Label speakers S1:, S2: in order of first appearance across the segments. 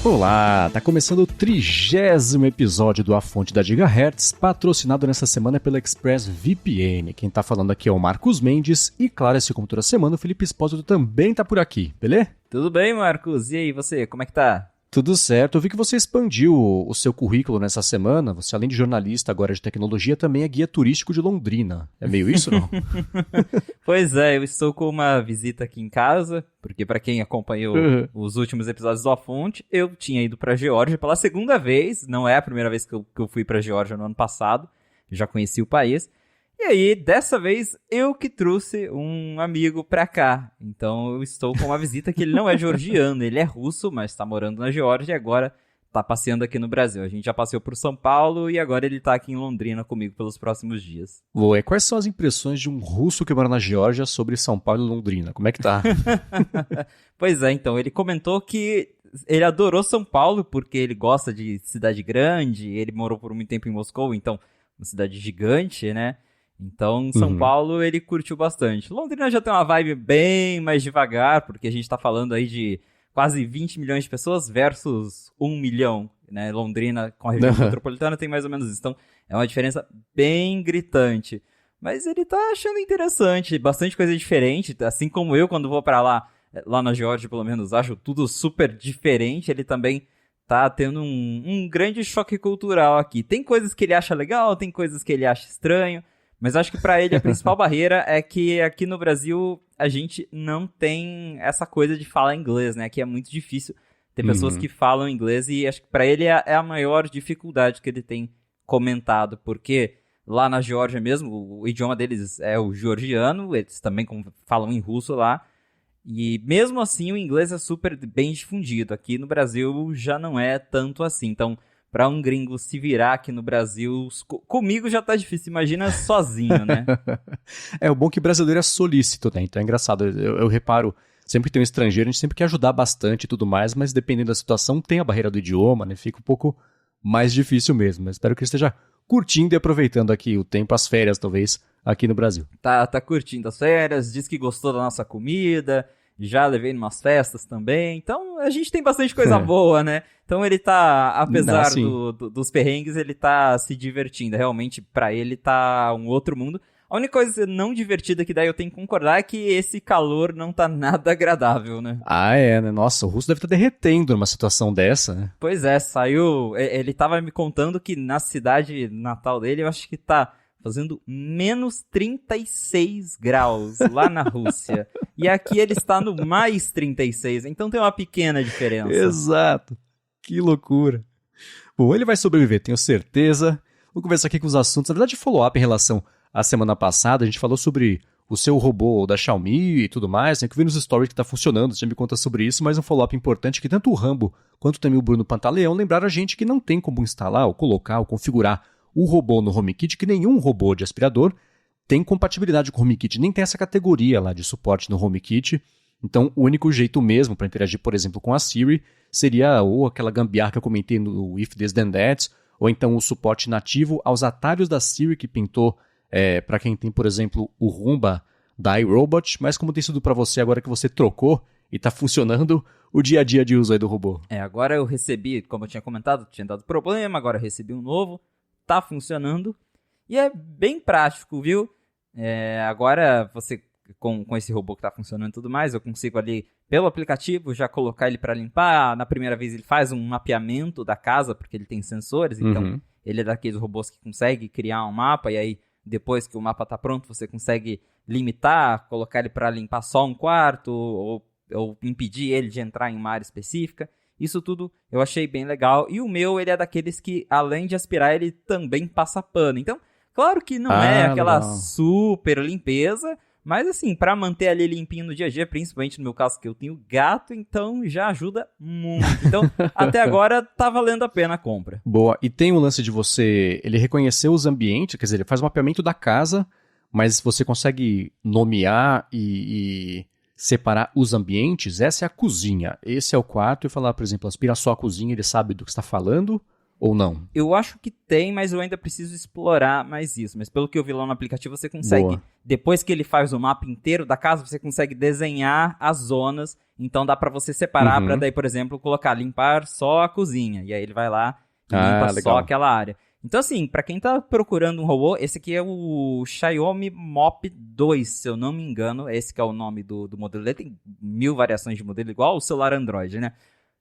S1: Olá, tá começando o 30º episódio do A Fonte da Gigahertz, patrocinado nessa semana pela ExpressVPN. Quem tá falando aqui é o Marcos Mendes e, claro, assim como toda semana, o Felipe Espósito também tá por aqui, beleza?
S2: Tudo bem, Marcos? E aí, você, como é que tá?
S1: Tudo certo, eu vi que você expandiu o seu currículo nessa semana, você além de jornalista agora de tecnologia, também é guia turístico de Londrina. É meio isso, não?
S2: Pois é, eu estou com uma visita aqui em casa, porque para quem acompanhou os últimos episódios do A Fonte, eu tinha ido pra Geórgia pela segunda vez, não é a primeira vez que eu fui pra Geórgia no ano passado, já conheci o país. E aí, dessa vez, eu que trouxe um amigo pra cá. Então, eu estou com uma visita que ele não é georgiano, ele é russo, mas tá morando na Geórgia e agora tá passeando aqui no Brasil. A gente já passeou por São Paulo e agora ele tá aqui em Londrina comigo pelos próximos dias.
S1: Boa, e quais são as impressões de um russo que mora na Geórgia sobre São Paulo e Londrina? Como é que tá?
S2: Pois é, então, ele comentou que ele adorou São Paulo porque ele gosta de cidade grande, ele morou por muito tempo em Moscou, então, uma cidade gigante, né? Então, São Paulo ele curtiu bastante. Londrina já tem uma vibe bem mais devagar, porque a gente tá falando aí de quase 20 milhões de pessoas versus 1 milhão, né? Londrina com a região metropolitana tem mais ou menos isso. Então, é uma diferença bem gritante. Mas ele tá achando interessante, bastante coisa diferente, assim como eu quando vou pra lá na Geórgia pelo menos, acho tudo super diferente, ele também tá tendo um grande choque cultural aqui. Tem coisas que ele acha legal, tem coisas que ele acha estranho, mas acho que pra ele a principal barreira é que aqui no Brasil a gente não tem essa coisa de falar inglês, né? Aqui é muito difícil ter pessoas que falam inglês e acho que pra ele é a maior dificuldade que ele tem comentado, porque lá na Geórgia mesmo, o idioma deles é o georgiano, eles também falam em russo lá, e mesmo assim o inglês é super bem difundido. Aqui no Brasil já não é tanto assim, então pra um gringo se virar aqui no Brasil, comigo já tá difícil, imagina sozinho, né?
S1: É, o bom que brasileiro é solícito, né? Então é engraçado, eu reparo, sempre que tem um estrangeiro, a gente sempre quer ajudar bastante e tudo mais, mas dependendo da situação, tem a barreira do idioma, né? Fica um pouco mais difícil mesmo. Mas espero que ele esteja curtindo e aproveitando aqui o tempo, as férias, talvez, aqui no Brasil.
S2: Tá curtindo as férias, diz que gostou da nossa comida, já levei em umas festas também, então a gente tem bastante coisa boa, né? Então ele tá, apesar dos perrengues, ele tá se divertindo, realmente pra ele tá um outro mundo. A única coisa não divertida que daí eu tenho que concordar é que esse calor não tá nada agradável, né?
S1: Ah, é, né? Nossa, o russo deve estar derretendo numa situação dessa, né?
S2: Pois é, saiu, ele tava me contando que na cidade natal dele, eu acho que tá fazendo menos 36 graus lá na Rússia. E aqui ele está no mais 36, então tem uma pequena diferença.
S1: Exato. Que loucura. Bom, ele vai sobreviver, tenho certeza. Vou conversar aqui com os assuntos. Na verdade, follow-up em relação à semana passada. A gente falou sobre o seu robô da Xiaomi e tudo mais, né? Que eu vi nos stories que está funcionando, você já me conta sobre isso, mas um follow-up importante que tanto o Rambo quanto também o Bruno Pantaleão lembraram a gente que não tem como instalar, ou colocar, ou configurar o robô no HomeKit, que nenhum robô de aspirador tem compatibilidade com o HomeKit, nem tem essa categoria lá de suporte no HomeKit. Então, o único jeito mesmo para interagir, por exemplo, com a Siri seria ou aquela gambiarra que eu comentei no If This Then That, ou então o suporte nativo aos atalhos da Siri que pintou para quem tem, por exemplo, o Roomba da iRobot, mas como tem sido para você agora que você trocou e está funcionando o dia a dia de uso aí do robô?
S2: Agora eu recebi, como eu tinha comentado, tinha dado problema, agora eu recebi um novo, tá funcionando e é bem prático, viu? Agora você, com esse robô que tá funcionando e tudo mais, eu consigo ali, pelo aplicativo, já colocar ele para limpar. Na primeira vez ele faz um mapeamento da casa, porque ele tem sensores, então ele é daqueles robôs que consegue criar um mapa, e aí depois que o mapa tá pronto, você consegue limitar, colocar ele para limpar só um quarto, ou impedir ele de entrar em uma área específica. Isso tudo eu achei bem legal. E o meu, ele é daqueles que, além de aspirar, ele também passa pano. Então, claro que não é aquela super limpeza, mas assim, pra manter ali limpinho no dia a dia, principalmente no meu caso que eu tenho gato, então já ajuda muito. Então, até agora tá valendo a pena a compra.
S1: Boa. E tem o lance de você, ele reconhecer os ambientes, quer dizer, ele faz um mapeamento da casa, mas você consegue nomear e separar os ambientes. Essa é a cozinha, esse é o quarto, e falar, por exemplo, aspira só a cozinha, ele sabe do que está falando, Ou não?
S2: Eu acho que tem, mas eu ainda preciso explorar mais isso. Mas pelo que eu vi lá no aplicativo, você consegue,
S1: Boa.
S2: depois que ele faz o mapa inteiro da casa, você consegue desenhar as zonas. Então dá pra você separar, pra daí, por exemplo, colocar limpar só a cozinha. E aí ele vai lá e limpa
S1: legal.
S2: só aquela área. Então assim, pra quem tá procurando um robô, esse aqui é o Xiaomi Mop 2, se eu não me engano. Esse que é o nome do modelo. Ele tem 1000 variações de modelo, igual o celular Android, né?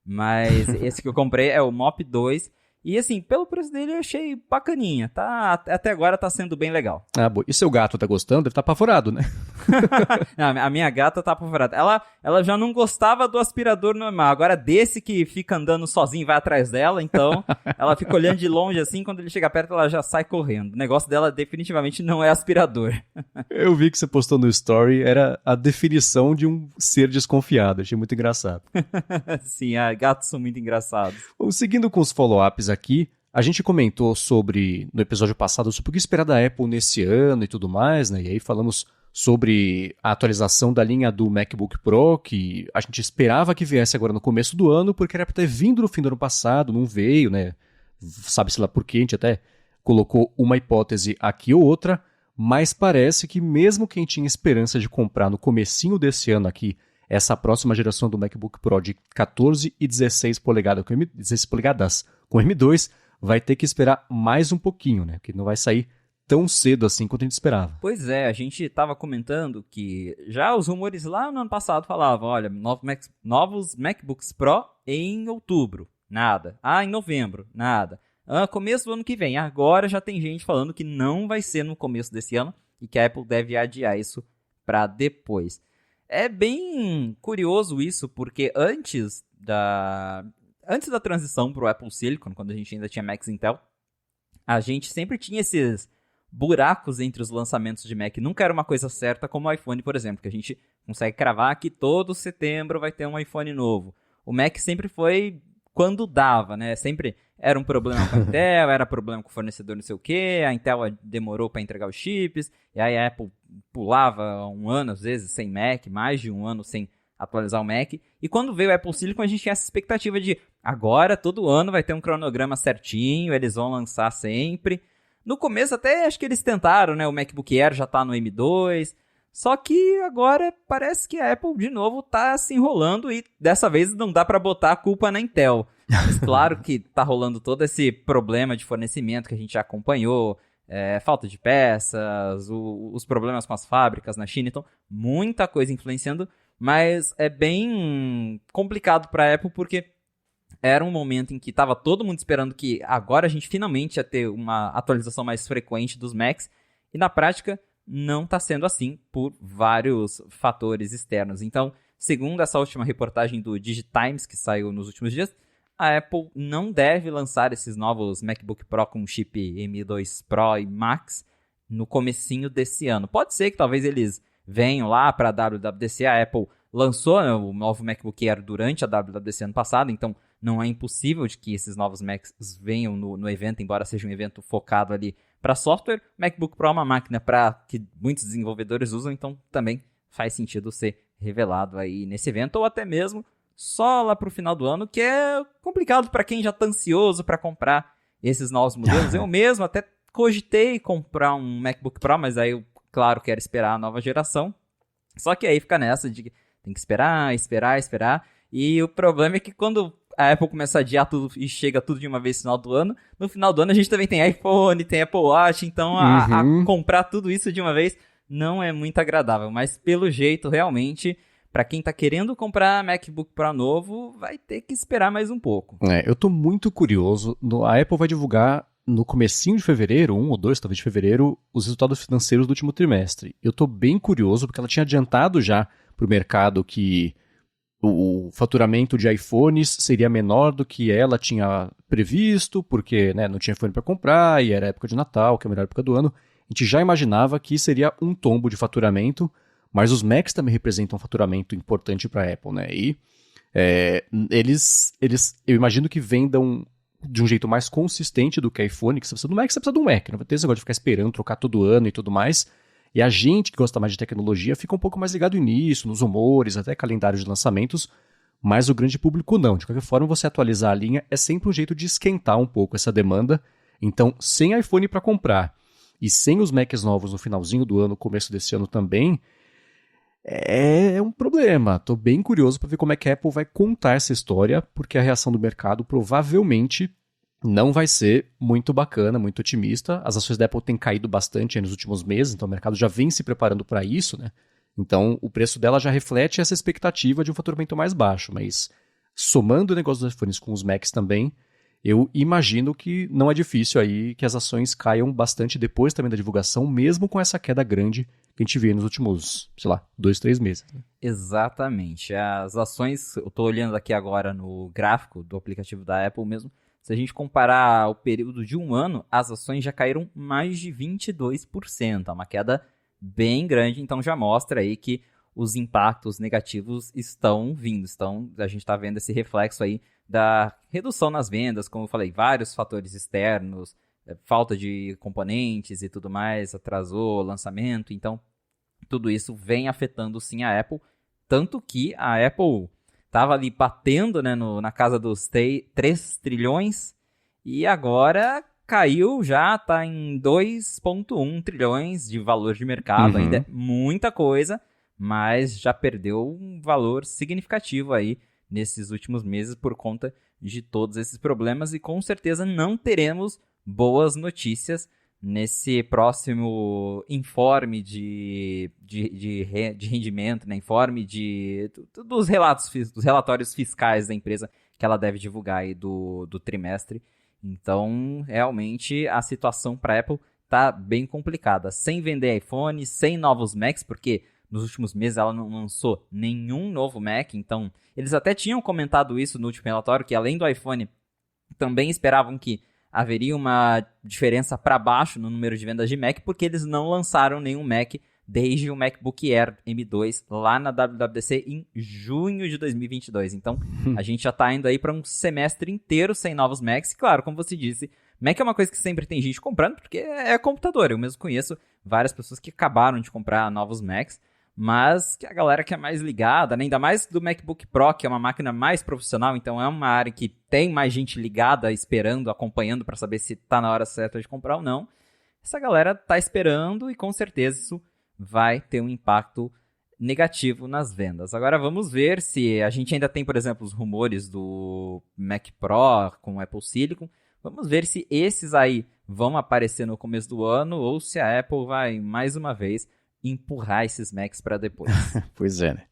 S2: Mas esse que eu comprei é o Mop 2. E assim, pelo preço dele eu achei bacaninha. Até agora tá sendo bem legal.
S1: Boa. E seu gato tá gostando? Deve estar apavorado, né?
S2: Não, a minha gata tá apavorada. Ela já não gostava do aspirador normal. Agora desse que fica andando sozinho e vai atrás dela. Então, ela fica olhando de longe assim. Quando ele chega perto, ela já sai correndo. O negócio dela definitivamente não é aspirador.
S1: Eu vi que você postou no Story. Era a definição de um ser desconfiado. Achei muito engraçado.
S2: Sim, gatos são muito engraçados.
S1: Bom, seguindo com os follow-ups aqui, a gente comentou no episódio passado, sobre o que esperar da Apple nesse ano e tudo mais, né? E aí falamos sobre a atualização da linha do MacBook Pro, que a gente esperava que viesse agora no começo do ano, porque era para ter vindo no fim do ano passado, não veio, né? Sabe-se lá por quê, a gente até colocou uma hipótese aqui ou outra, mas parece que mesmo quem tinha esperança de comprar no comecinho desse ano aqui, essa próxima geração do MacBook Pro de 14 e 16 polegadas com M2, vai ter que esperar mais um pouquinho, né? Porque não vai sair tão cedo assim quanto a gente esperava.
S2: Pois é, a gente estava comentando que já os rumores lá no ano passado falavam, olha, novos MacBooks Pro em outubro, nada. Em novembro, nada. Começo do ano que vem. Agora já tem gente falando que não vai ser no começo desse ano e que a Apple deve adiar isso para depois. É bem curioso isso, porque antes da transição para o Apple Silicon, quando a gente ainda tinha Macs Intel, a gente sempre tinha esses buracos entre os lançamentos de Mac. Nunca era uma coisa certa como o iPhone, por exemplo, que a gente consegue cravar que todo setembro vai ter um iPhone novo. O Mac sempre foi quando dava, né? Sempre era um problema com a Intel, era problema com o fornecedor não sei o quê, a Intel demorou para entregar os chips, e aí a Apple pulava um ano, às vezes, sem Mac, mais de um ano sem atualizar o Mac. E quando veio o Apple Silicon, a gente tinha essa expectativa de agora, todo ano, vai ter um cronograma certinho, eles vão lançar sempre. No começo até acho que eles tentaram, né? O MacBook Air já tá no M2. Só que agora parece que a Apple de novo tá se enrolando e dessa vez não dá para botar a culpa na Intel. Mas claro que tá rolando todo esse problema de fornecimento que a gente já acompanhou, falta de peças, os problemas com as fábricas na China, então muita coisa influenciando, mas é bem complicado para a Apple porque era um momento em que estava todo mundo esperando que agora a gente finalmente ia ter uma atualização mais frequente dos Macs, e na prática não está sendo assim por vários fatores externos. Então, segundo essa última reportagem do DigiTimes, que saiu nos últimos dias, a Apple não deve lançar esses novos MacBook Pro com chip M2 Pro e Max no comecinho desse ano. Pode ser que talvez eles venham lá para a WWDC, a Apple lançou, né, o novo MacBook Air durante a WWDC ano passado, então não é impossível de que esses novos Macs venham no evento, embora seja um evento focado ali para software. MacBook Pro é uma máquina que muitos desenvolvedores usam, então também faz sentido ser revelado aí nesse evento, ou até mesmo só lá para o final do ano, que é complicado para quem já está ansioso para comprar esses novos modelos. Eu mesmo até cogitei comprar um MacBook Pro, mas aí eu, claro, quero esperar a nova geração. Só que aí fica nessa de que tem que esperar. E o problema é que quando a Apple começa a adiar tudo e chega tudo de uma vez no final do ano a gente também tem iPhone, tem Apple Watch, então a comprar tudo isso de uma vez não é muito agradável. Mas pelo jeito, realmente, para quem tá querendo comprar MacBook Pro novo, vai ter que esperar mais um pouco.
S1: Eu tô muito curioso. A Apple vai divulgar no comecinho de fevereiro, 1 ou 2 talvez de fevereiro, os resultados financeiros do último trimestre. Eu tô bem curioso porque ela tinha adiantado já pro mercado que o faturamento de iPhones seria menor do que ela tinha previsto, porque não tinha iPhone para comprar e era época de Natal, que é a melhor época do ano. A gente já imaginava que seria um tombo de faturamento, mas os Macs também representam um faturamento importante para a Apple, né? E eles, eu imagino que vendam de um jeito mais consistente do que iPhone, que você precisa do Mac, você precisa do Mac, não vai ter esse negócio de ficar esperando, trocar todo ano e tudo mais. E a gente que gosta mais de tecnologia fica um pouco mais ligado nisso, nos rumores, até calendário de lançamentos, mas o grande público não. De qualquer forma, você atualizar a linha é sempre um jeito de esquentar um pouco essa demanda. Então, sem iPhone para comprar e sem os Macs novos no finalzinho do ano, começo desse ano também, é um problema. Estou bem curioso para ver como é que a Apple vai contar essa história, porque a reação do mercado provavelmente não vai ser muito bacana, muito otimista. As ações da Apple têm caído bastante nos últimos meses, então o mercado já vem se preparando para isso, né? Então o preço dela já reflete essa expectativa de um faturamento mais baixo, mas somando o negócio dos iPhones com os Macs também, eu imagino que não é difícil aí que as ações caiam bastante depois também da divulgação, mesmo com essa queda grande que a gente vê nos últimos, 2, 3 meses. Né?
S2: Exatamente. As ações, eu estou olhando aqui agora no gráfico do aplicativo da Apple mesmo, se a gente comparar o período de um ano, as ações já caíram mais de 22%. É uma queda bem grande, então já mostra aí que os impactos negativos estão vindo. A gente está vendo esse reflexo aí da redução nas vendas, como eu falei, vários fatores externos, falta de componentes e tudo mais, atrasou o lançamento, então tudo isso vem afetando sim a Apple, tanto que a Apple estava ali batendo, né, na casa dos 3 trilhões e agora caiu, já está em 2,1 trilhões de valor de mercado, ainda é muita coisa, mas já perdeu um valor significativo aí nesses últimos meses por conta de todos esses problemas e com certeza não teremos boas notícias nesse próximo informe de rendimento, né? Informe dos relatórios fiscais da empresa que ela deve divulgar aí do trimestre. Então, realmente, a situação para a Apple está bem complicada. Sem vender iPhone, sem novos Macs, porque nos últimos meses ela não lançou nenhum novo Mac, então eles até tinham comentado isso no último relatório, que além do iPhone, também esperavam que haveria uma diferença para baixo no número de vendas de Mac, porque eles não lançaram nenhum Mac desde o MacBook Air M2 lá na WWDC em junho de 2022. Então, a gente já está indo aí para um semestre inteiro sem novos Macs. E, claro, como você disse, Mac é uma coisa que sempre tem gente comprando, porque é computador. Eu mesmo conheço várias pessoas que acabaram de comprar novos Macs, mas que a galera que é mais ligada, né? Ainda mais do MacBook Pro, que é uma máquina mais profissional, então é uma área que tem mais gente ligada, esperando, acompanhando para saber se tá na hora certa de comprar ou não. Essa galera tá esperando e com certeza isso vai ter um impacto negativo nas vendas. Agora vamos ver se a gente ainda tem, por exemplo, os rumores do Mac Pro com Apple Silicon. Vamos ver se esses aí vão aparecer no começo do ano ou se a Apple vai, mais uma vez, empurrar esses Macs para depois.
S1: Pois é, né?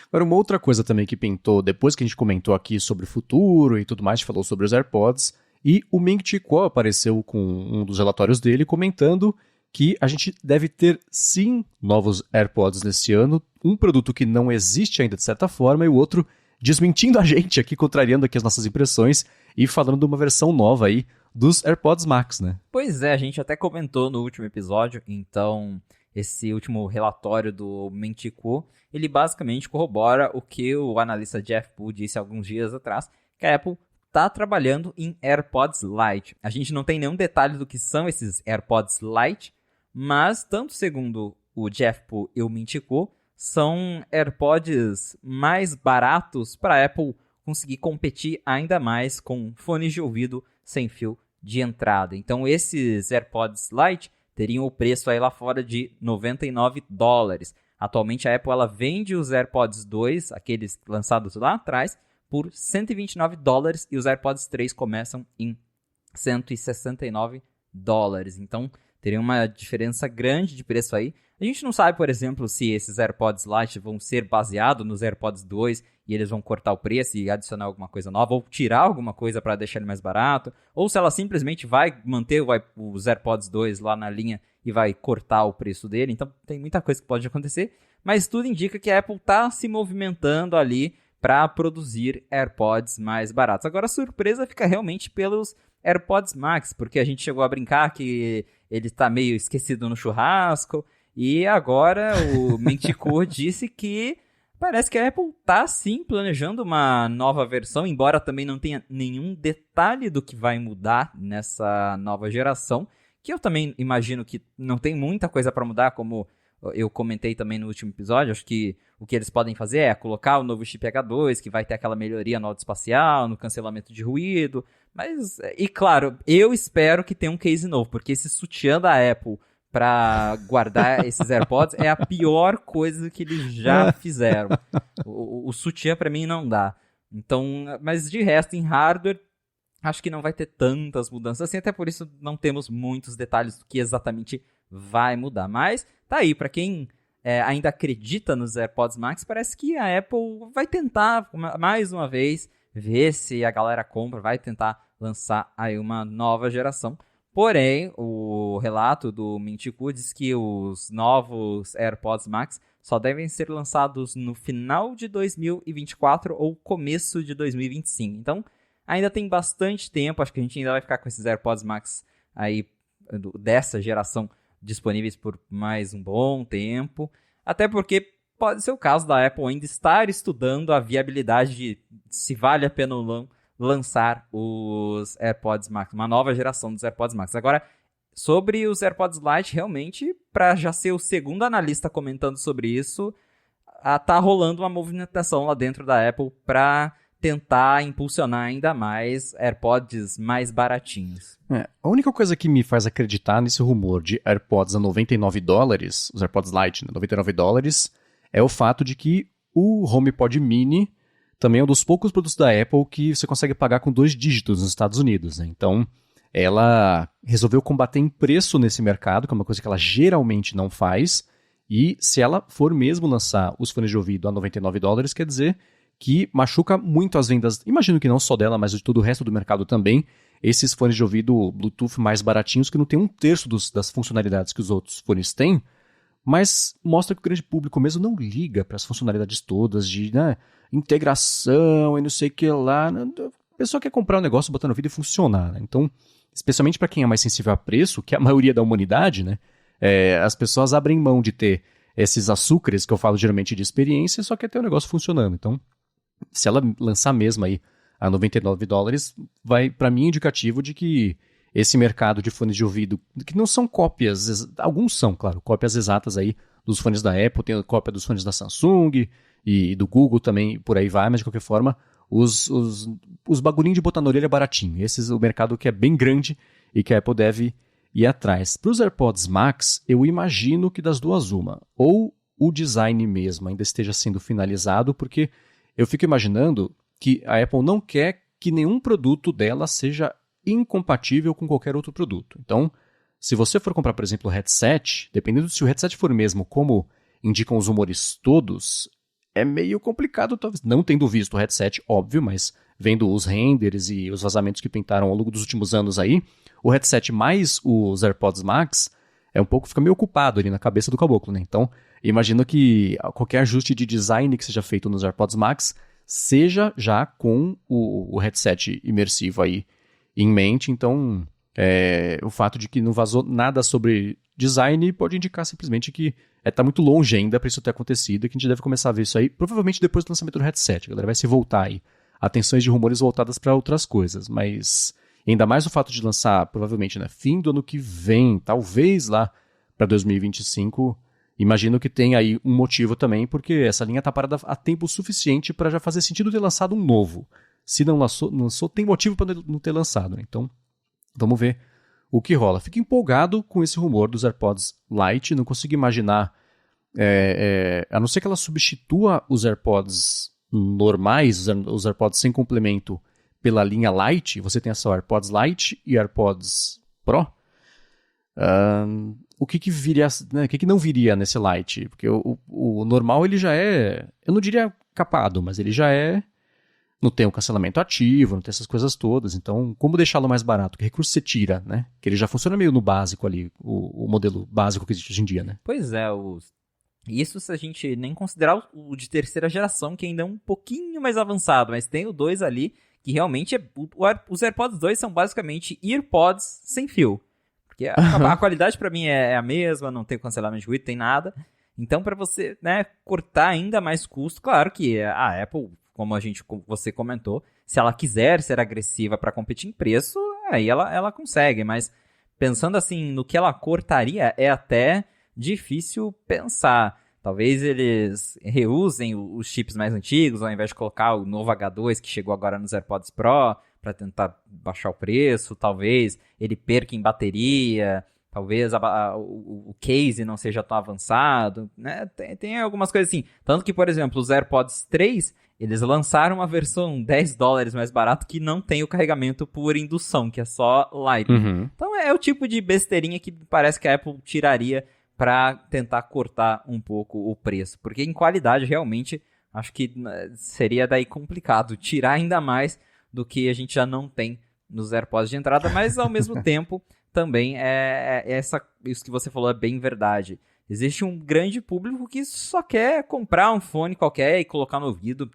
S1: Agora, uma outra coisa também que pintou, depois que a gente comentou aqui sobre o futuro e tudo mais, a gente falou sobre os AirPods, e o Ming-Chi Kuo apareceu com um dos relatórios dele comentando que a gente deve ter, sim, novos AirPods nesse ano, um produto que não existe ainda de certa forma, e o outro desmentindo a gente aqui, contrariando aqui as nossas impressões, e falando de uma versão nova aí dos AirPods Max, né?
S2: Pois é, a gente até comentou no último episódio, então esse último relatório do Ming-Chi Kuo, ele basicamente corrobora o que o analista Jeff Poole disse alguns dias atrás, que a Apple está trabalhando em AirPods Lite. A gente não tem nenhum detalhe do que são esses AirPods Lite, mas tanto segundo o Jeff Poole e o Ming-Chi Kuo, são AirPods mais baratos para a Apple conseguir competir ainda mais com fones de ouvido sem fio de entrada. Então esses AirPods Lite teriam o preço aí lá fora de $99. Atualmente a Apple ela vende os AirPods 2, aqueles lançados lá atrás, por $129 e os AirPods 3 começam em $169. Então teria uma diferença grande de preço aí. A gente não sabe, por exemplo, se esses AirPods Lite vão ser baseados nos AirPods 2 e eles vão cortar o preço e adicionar alguma coisa nova, ou tirar alguma coisa para deixar ele mais barato, ou se ela simplesmente vai manter os AirPods 2 lá na linha e vai cortar o preço dele. Então tem muita coisa que pode acontecer, mas tudo indica que a Apple está se movimentando ali para produzir AirPods mais baratos. Agora a surpresa fica realmente pelos AirPods Max, porque a gente chegou a brincar que ele está meio esquecido no churrasco, e agora o Ming-Chi Kuo disse que parece que a Apple está sim planejando uma nova versão, embora também não tenha nenhum detalhe do que vai mudar nessa nova geração, que eu também imagino que não tem muita coisa para mudar, como eu comentei também no último episódio, acho que o que eles podem fazer é colocar o novo chip H2, que vai ter aquela melhoria no áudio espacial, no cancelamento de ruído, mas, e claro, eu espero que tenha um case novo, porque esse sutiã da Apple pra guardar esses AirPods é a pior coisa que eles já fizeram. O sutiã pra mim não dá. Então, mas de resto, em hardware, acho que não vai ter tantas mudanças assim, até por isso não temos muitos detalhes do que exatamente vai mudar. Mas tá aí, pra quem ainda acredita nos AirPods Max, parece que a Apple vai tentar, mais uma vez, ver se a galera compra, vai tentar lançar aí uma nova geração. Porém, o relato do Mintico diz que os novos AirPods Max só devem ser lançados no final de 2024 ou começo de 2025. Então, ainda tem bastante tempo, acho que a gente ainda vai ficar com esses AirPods Max aí dessa geração disponíveis por mais um bom tempo. Até porque pode ser o caso da Apple ainda estar estudando a viabilidade de se vale a pena ou não lançar os AirPods Max, uma nova geração dos AirPods Max. Agora, sobre os AirPods Lite, realmente, para já ser o segundo analista comentando sobre isso, tá rolando uma movimentação lá dentro da Apple para tentar impulsionar ainda mais AirPods mais baratinhos.
S1: A única coisa que me faz acreditar nesse rumor de AirPods a $99, os AirPods Lite, né, $99, é o fato de que o HomePod Mini também é um dos poucos produtos da Apple que você consegue pagar com 2 dígitos nos Estados Unidos, né? Então, ela resolveu combater em preço nesse mercado, que é uma coisa que ela geralmente não faz, e se ela for mesmo lançar os fones de ouvido a $99, quer dizer que machuca muito as vendas, imagino que não só dela, mas de todo o resto do mercado também, esses fones de ouvido Bluetooth mais baratinhos, que não tem 1/3 das funcionalidades que os outros fones têm, mas mostra que o grande público mesmo não liga para as funcionalidades todas de integração e não sei o que lá. A pessoa quer comprar um negócio, botar no vídeo e funcionar. Né? Então, especialmente para quem é mais sensível a preço, que é a maioria da humanidade, né? As pessoas abrem mão de ter esses açúcares, que eu falo geralmente de experiência, só quer ter o negócio funcionando. Então, se ela lançar mesmo aí a $99, vai, para mim, indicativo de que esse mercado de fones de ouvido, que não são cópias, alguns são, claro, cópias exatas aí dos fones da Apple, tem cópia dos fones da Samsung e do Google também, por aí vai, mas de qualquer forma, os bagulhinhos de botar na orelha baratinho. Esse é o mercado que é bem grande e que a Apple deve ir atrás. Para os AirPods Max, eu imagino que das duas uma, ou o design mesmo ainda esteja sendo finalizado, porque eu fico imaginando que a Apple não quer que nenhum produto dela seja incompatível com qualquer outro produto. Então, se você for comprar, por exemplo, o headset, dependendo se o headset for mesmo como indicam os rumores todos, é meio complicado, talvez, não tendo visto o headset, óbvio, mas vendo os renders e os vazamentos que pintaram ao longo dos últimos anos aí, o headset mais os AirPods Max fica meio ocupado ali na cabeça do caboclo, né? Então, imagino que qualquer ajuste de design que seja feito nos AirPods Max seja já com o headset imersivo aí em mente. Então, o fato de que não vazou nada sobre design pode indicar simplesmente que está muito longe ainda para isso ter acontecido e que a gente deve começar a ver isso aí, provavelmente depois do lançamento do headset. A galera vai se voltar aí. Atenções de rumores voltadas para outras coisas, mas ainda mais o fato de lançar, provavelmente, né, fim do ano que vem, talvez lá para 2025, imagino que tem aí um motivo também, porque essa linha está parada há tempo suficiente para já fazer sentido ter lançado um novo. Se não lançou, tem motivo para não ter lançado. Né? Então, vamos ver o que rola. Fico empolgado com esse rumor dos AirPods Lite, não consigo imaginar, a não ser que ela substitua os AirPods normais, os AirPods sem complemento, pela linha Lite. Você tem essa AirPods Lite e AirPods Pro. O que viria, né, o que não viria nesse Lite? Porque o normal ele já é, eu não diria capado, mas ele já não tem o cancelamento ativo, não tem essas coisas todas. Então, como deixá-lo mais barato? Que recurso você tira, né? Que ele já funciona meio no básico ali, o modelo básico que existe hoje em dia, né?
S2: Pois é, isso se a gente nem considerar o de terceira geração, que ainda é um pouquinho mais avançado, mas tem o 2 ali, que realmente os AirPods 2 são basicamente EarPods sem fio. Porque a qualidade pra mim é a mesma, não tem cancelamento de ruído, tem nada. Então, pra você, né, cortar ainda mais custo, claro que a Apple, como você comentou, se ela quiser ser agressiva para competir em preço, aí ela consegue, mas pensando assim no que ela cortaria, é até difícil pensar. Talvez eles reusem os chips mais antigos, ao invés de colocar o novo H2 que chegou agora nos AirPods Pro, para tentar baixar o preço. Talvez ele perca em bateria, talvez o case não seja tão avançado, né? Tem algumas coisas assim. Tanto que, por exemplo, os AirPods 3, eles lançaram uma versão $10 mais barato que não tem o carregamento por indução, que é só Lightning. Então é o tipo de besteirinha que parece que a Apple tiraria para tentar cortar um pouco o preço. Porque em qualidade, realmente, acho que seria daí complicado tirar ainda mais do que a gente já não tem nos AirPods de entrada, mas ao mesmo tempo também isso que você falou é bem verdade. Existe um grande público que só quer comprar um fone qualquer e colocar no ouvido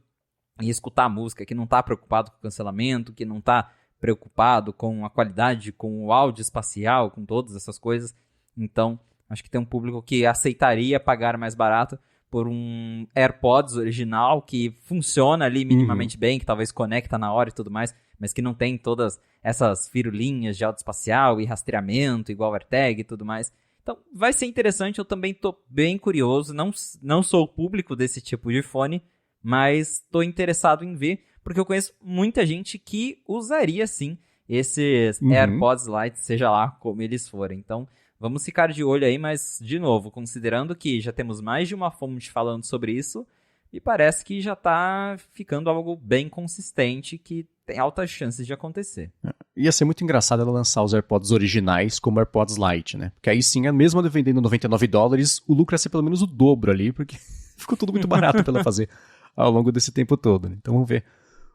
S2: e escutar música, que não está preocupado com o cancelamento, que não está preocupado com a qualidade, com o áudio espacial, com todas essas coisas. Então, acho que tem um público que aceitaria pagar mais barato por um AirPods original que funciona ali minimamente bem, que talvez conecta na hora e tudo mais, mas que não tem todas essas firulinhas de áudio espacial e rastreamento, igual AirTag e tudo mais. Então, vai ser interessante, eu também estou bem curioso, não sou o público desse tipo de fone, mas estou interessado em ver, porque eu conheço muita gente que usaria sim esses AirPods Lite, seja lá como eles forem. Então, vamos ficar de olho aí, mas, de novo, considerando que já temos mais de uma fonte falando sobre isso, me parece que já está ficando algo bem consistente, que tem altas chances de acontecer.
S1: Ia ser muito engraçado ela lançar os AirPods originais como AirPods Lite, né? Porque aí sim, mesmo ela vendendo $99, o lucro ia ser pelo menos o dobro ali, porque ficou tudo muito barato para ela fazer ao longo desse tempo todo, né? Então vamos ver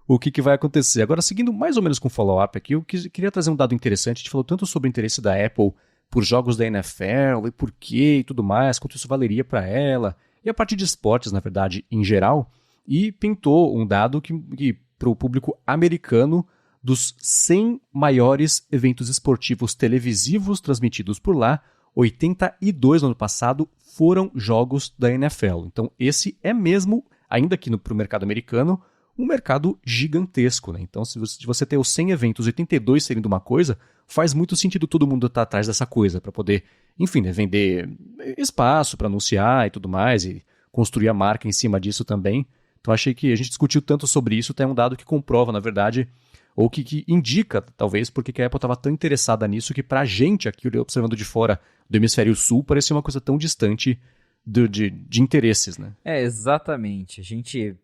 S1: o que vai acontecer. Agora, seguindo mais ou menos com o follow-up aqui, eu queria trazer um dado interessante. A gente falou tanto sobre o interesse da Apple por jogos da NFL e por quê e tudo mais, quanto isso valeria para ela, e a parte de esportes, na verdade, em geral, e pintou um dado que para o público americano, dos 100 maiores eventos esportivos televisivos transmitidos por lá, 82 no ano passado foram jogos da NFL. Então esse é mesmo, ainda aqui para o mercado americano, um mercado gigantesco, né? Então, se você ter os 100 eventos, 82 serem de uma coisa, faz muito sentido todo mundo estar atrás dessa coisa, para poder, enfim, né, vender espaço para anunciar e tudo mais, e construir a marca em cima disso também. Então, achei que a gente discutiu tanto sobre isso, tem um dado que comprova, na verdade, ou que indica, talvez, porque que a Apple estava tão interessada nisso, que pra gente aqui, observando de fora do hemisfério sul, parecia uma coisa tão distante de interesses, né?
S2: Exatamente. A gente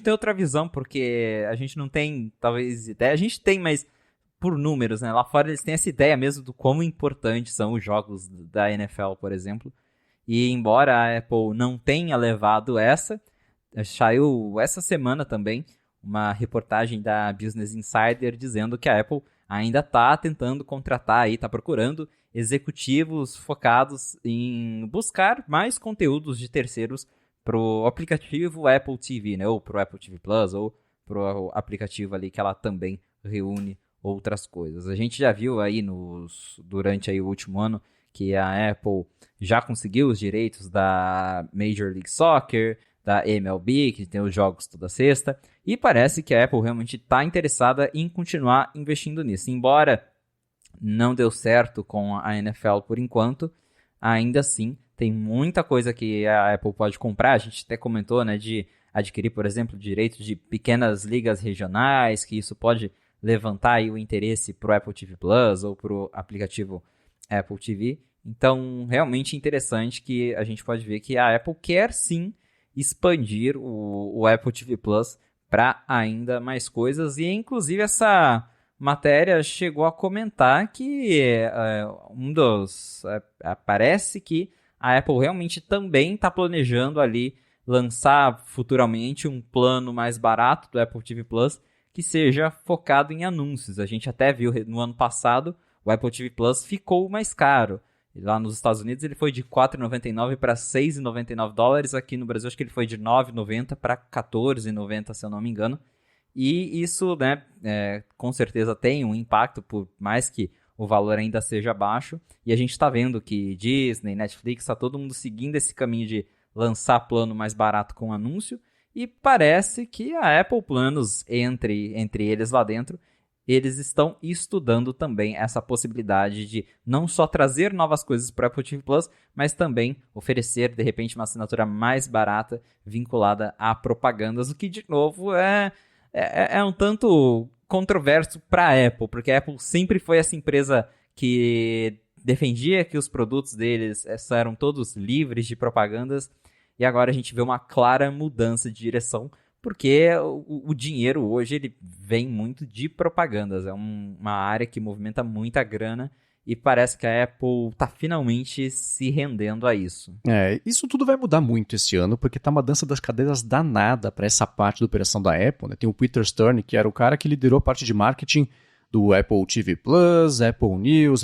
S2: tem outra visão, porque a gente não tem, talvez, ideia. A gente tem, mas por números, né? Lá fora eles têm essa ideia mesmo do quão importantes são os jogos da NFL, por exemplo. E embora a Apple não tenha levado saiu essa semana também uma reportagem da Business Insider dizendo que a Apple ainda está tentando contratar e está procurando executivos focados em buscar mais conteúdos de terceiros pro aplicativo Apple TV, né? Ou pro Apple TV Plus, ou pro aplicativo ali que ela também reúne outras coisas. A gente já viu aí durante aí o último ano que a Apple já conseguiu os direitos da Major League Soccer, da MLB, que tem os jogos toda sexta, e parece que a Apple realmente está interessada em continuar investindo nisso. Embora não deu certo com a NFL por enquanto, ainda assim tem muita coisa que a Apple pode comprar. A gente até comentou, né, de adquirir, por exemplo, direitos de pequenas ligas regionais, que isso pode levantar aí o interesse para o Apple TV Plus ou para o aplicativo Apple TV. Então, realmente interessante que a gente pode ver que a Apple quer sim expandir o Apple TV Plus para ainda mais coisas. E, inclusive, essa matéria chegou a comentar que parece que a Apple realmente também está planejando ali lançar futuramente um plano mais barato do Apple TV Plus que seja focado em anúncios. A gente até viu no ano passado o Apple TV Plus ficou mais caro. Lá nos Estados Unidos ele foi de $4,99 para $6,99. Aqui no Brasil acho que ele foi de $9,90 para $14,90, se eu não me engano. E isso, né, com certeza tem um impacto, por mais que o valor ainda seja baixo. E a gente está vendo que Disney, Netflix, está todo mundo seguindo esse caminho de lançar plano mais barato com anúncio. E parece que a Apple, planos entre eles lá dentro, eles estão estudando também essa possibilidade de não só trazer novas coisas para o Apple TV Plus, mas também oferecer, de repente, uma assinatura mais barata vinculada a propagandas, o que, de novo, é um tanto controverso para a Apple, porque a Apple sempre foi essa empresa que defendia que os produtos deles eram todos livres de propagandas, e agora a gente vê uma clara mudança de direção, porque o dinheiro hoje ele vem muito de propagandas, é uma área que movimenta muita grana, e parece que a Apple está finalmente se rendendo a isso.
S1: Isso tudo vai mudar muito esse ano, porque tá uma dança das cadeiras danada para essa parte da operação da Apple, né? Tem o Peter Stern, que era o cara que liderou a parte de marketing do Apple TV Plus, Apple News,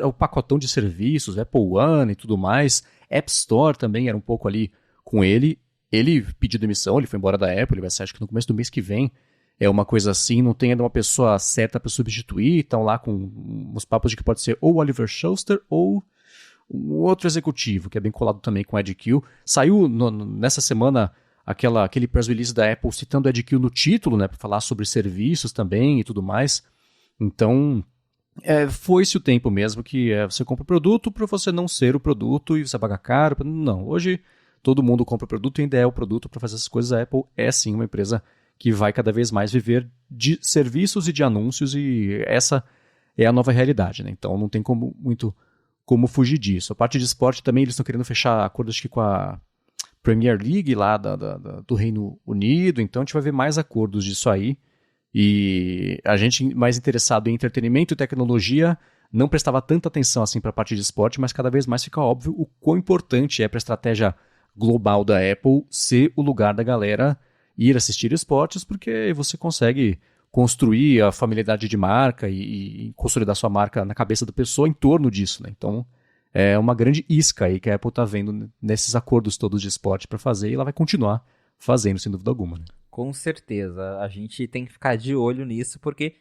S1: o pacotão de serviços, Apple One e tudo mais. App Store também era um pouco ali com ele. Ele pediu demissão, ele foi embora da Apple, ele vai ser acho que no começo do mês que vem. É uma coisa assim, não tem ainda uma pessoa certa para substituir, estão lá com uns papos de que pode ser ou o Oliver Schuster ou um outro executivo, que é bem colado também com o Ed Kill. Saiu nessa semana aquele press release da Apple citando o Ed Kill no título, né, para falar sobre serviços também e tudo mais. Então, foi-se o tempo mesmo que você compra o produto para você não ser o produto e você paga caro. Não, hoje todo mundo compra o produto e ainda é o produto para fazer essas coisas. A Apple é sim uma empresa que vai cada vez mais viver de serviços e de anúncios, e essa é a nova realidade, né? Então não tem muito como fugir disso. A parte de esporte também, eles estão querendo fechar acordos acho que com a Premier League lá do Reino Unido, então a gente vai ver mais acordos disso aí. E a gente mais interessado em entretenimento e tecnologia não prestava tanta atenção assim para a parte de esporte, mas cada vez mais fica óbvio o quão importante é para a estratégia global da Apple ser o lugar da galera ir assistir esportes, porque você consegue construir a familiaridade de marca e consolidar sua marca na cabeça da pessoa em torno disso, né? Então é uma grande isca aí que a Apple está vendo nesses acordos todos de esporte para fazer, e ela vai continuar fazendo, sem dúvida alguma, né?
S2: Com certeza, a gente tem que ficar de olho nisso, porque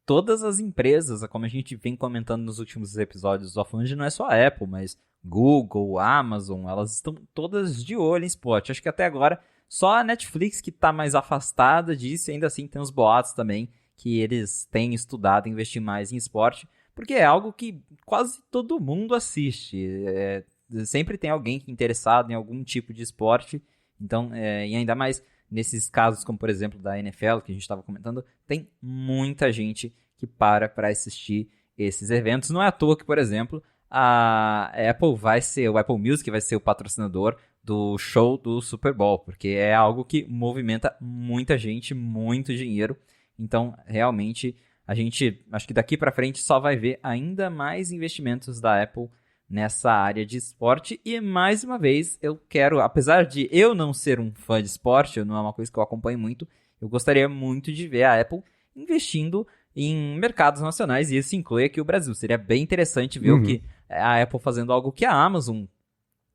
S2: todas as empresas, como a gente vem comentando nos últimos episódios do Off-Fund, não é só a Apple, mas Google, Amazon, elas estão todas de olho em esporte. Acho que até agora só a Netflix que está mais afastada disso, e ainda assim tem os boatos também que eles têm estudado investir mais em esporte, porque é algo que quase todo mundo assiste. Sempre tem alguém interessado em algum tipo de esporte, então, e ainda mais nesses casos, como por exemplo da NFL, que a gente estava comentando, tem muita gente que para assistir esses eventos. Não é à toa que, por exemplo, a Apple o Apple Music vai ser o patrocinador do show do Super Bowl, porque é algo que movimenta muita gente, muito dinheiro. Então, realmente, a gente, acho que daqui para frente só vai ver ainda mais investimentos da Apple nessa área de esporte. E mais uma vez, eu quero, apesar de eu não ser um fã de esporte, não é uma coisa que eu acompanho muito, eu gostaria muito de ver a Apple investindo em mercados nacionais, e isso inclui aqui o Brasil. Seria bem interessante ver o que a Apple fazendo algo que a Amazon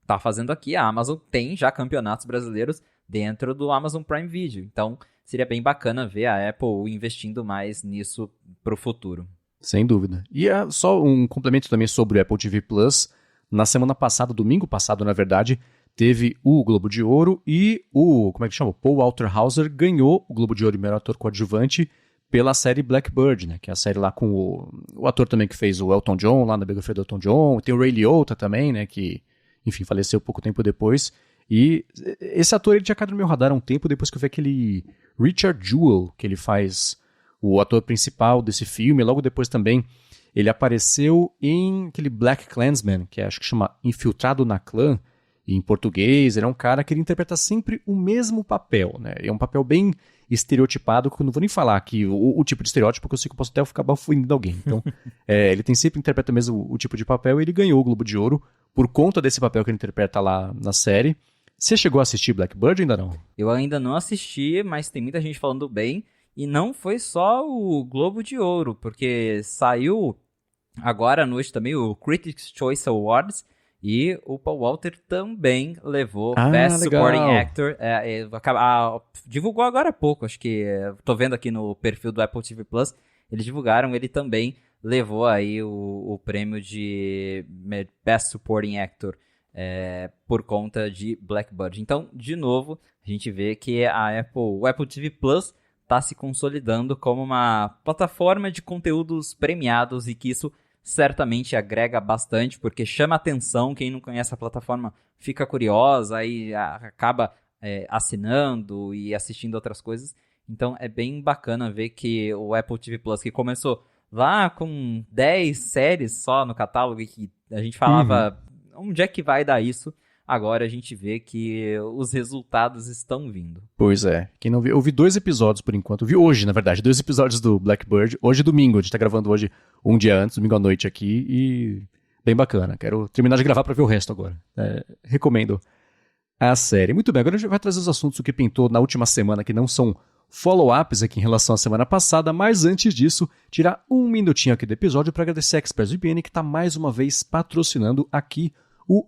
S2: está fazendo aqui. A Amazon tem já campeonatos brasileiros dentro do Amazon Prime Video, então seria bem bacana ver a Apple investindo mais nisso para o futuro.
S1: Sem dúvida. E só um complemento também sobre o Apple TV Plus. Na semana passada, domingo passado, na verdade, teve o Globo de Ouro e como é que chama? Paul Walter Hauser ganhou o Globo de Ouro de melhor ator coadjuvante pela série Blackbird, né? Que é a série lá com o ator também que fez o Elton John, lá na biografia do Elton John. Tem o Ray Liotta também, né? Que, enfim, faleceu pouco tempo depois. E esse ator, ele tinha caído no meu radar há um tempo depois que eu vi aquele Richard Jewell, que ele faz o ator principal desse filme. Logo depois também ele apareceu em aquele Black Klansman, que acho que chama Infiltrado na Clã, em português. Ele é um cara que ele interpreta sempre o mesmo papel, né? É um papel bem estereotipado, que eu não vou nem falar aqui o tipo de estereótipo, porque eu sei que eu posso até acabar ofendendo alguém. Então, ele sempre interpreta mesmo o tipo de papel, e ele ganhou o Globo de Ouro por conta desse papel que ele interpreta lá na série. Você chegou a assistir Blackbird ou ainda não?
S2: Eu ainda não assisti, mas tem muita gente falando bem. E não foi só o Globo de Ouro, porque saiu agora à noite também o Critics' Choice Awards, e o Paul Walter também levou Best
S1: legal.
S2: Supporting Actor. Divulgou agora há pouco, acho que tô vendo aqui no perfil do Apple TV Plus, eles divulgaram, ele também levou aí o prêmio de Best Supporting Actor por conta de Blackbird. Então, de novo, a gente vê que o Apple TV Plus está se consolidando como uma plataforma de conteúdos premiados e que isso certamente agrega bastante, porque chama atenção, quem não conhece a plataforma fica curiosa, aí acaba assinando e assistindo outras coisas. Então é bem bacana ver que o Apple TV Plus, que começou lá com 10 séries só no catálogo e que a gente falava, onde é que vai dar isso? Agora a gente vê que os resultados estão vindo.
S1: Pois é. Quem não viu, eu vi 2 episódios por enquanto. Eu vi hoje, na verdade, 2 episódios do Blackbird. Hoje é domingo, a gente tá gravando hoje um dia antes, domingo à noite aqui, e bem bacana. Quero terminar de gravar pra ver o resto agora. Recomendo a série. Muito bem, agora a gente vai trazer os assuntos do que pintou na última semana, que não são follow-ups aqui em relação à semana passada, mas antes disso, tirar um minutinho aqui do episódio para agradecer a ExpressVPN, que está mais uma vez patrocinando aqui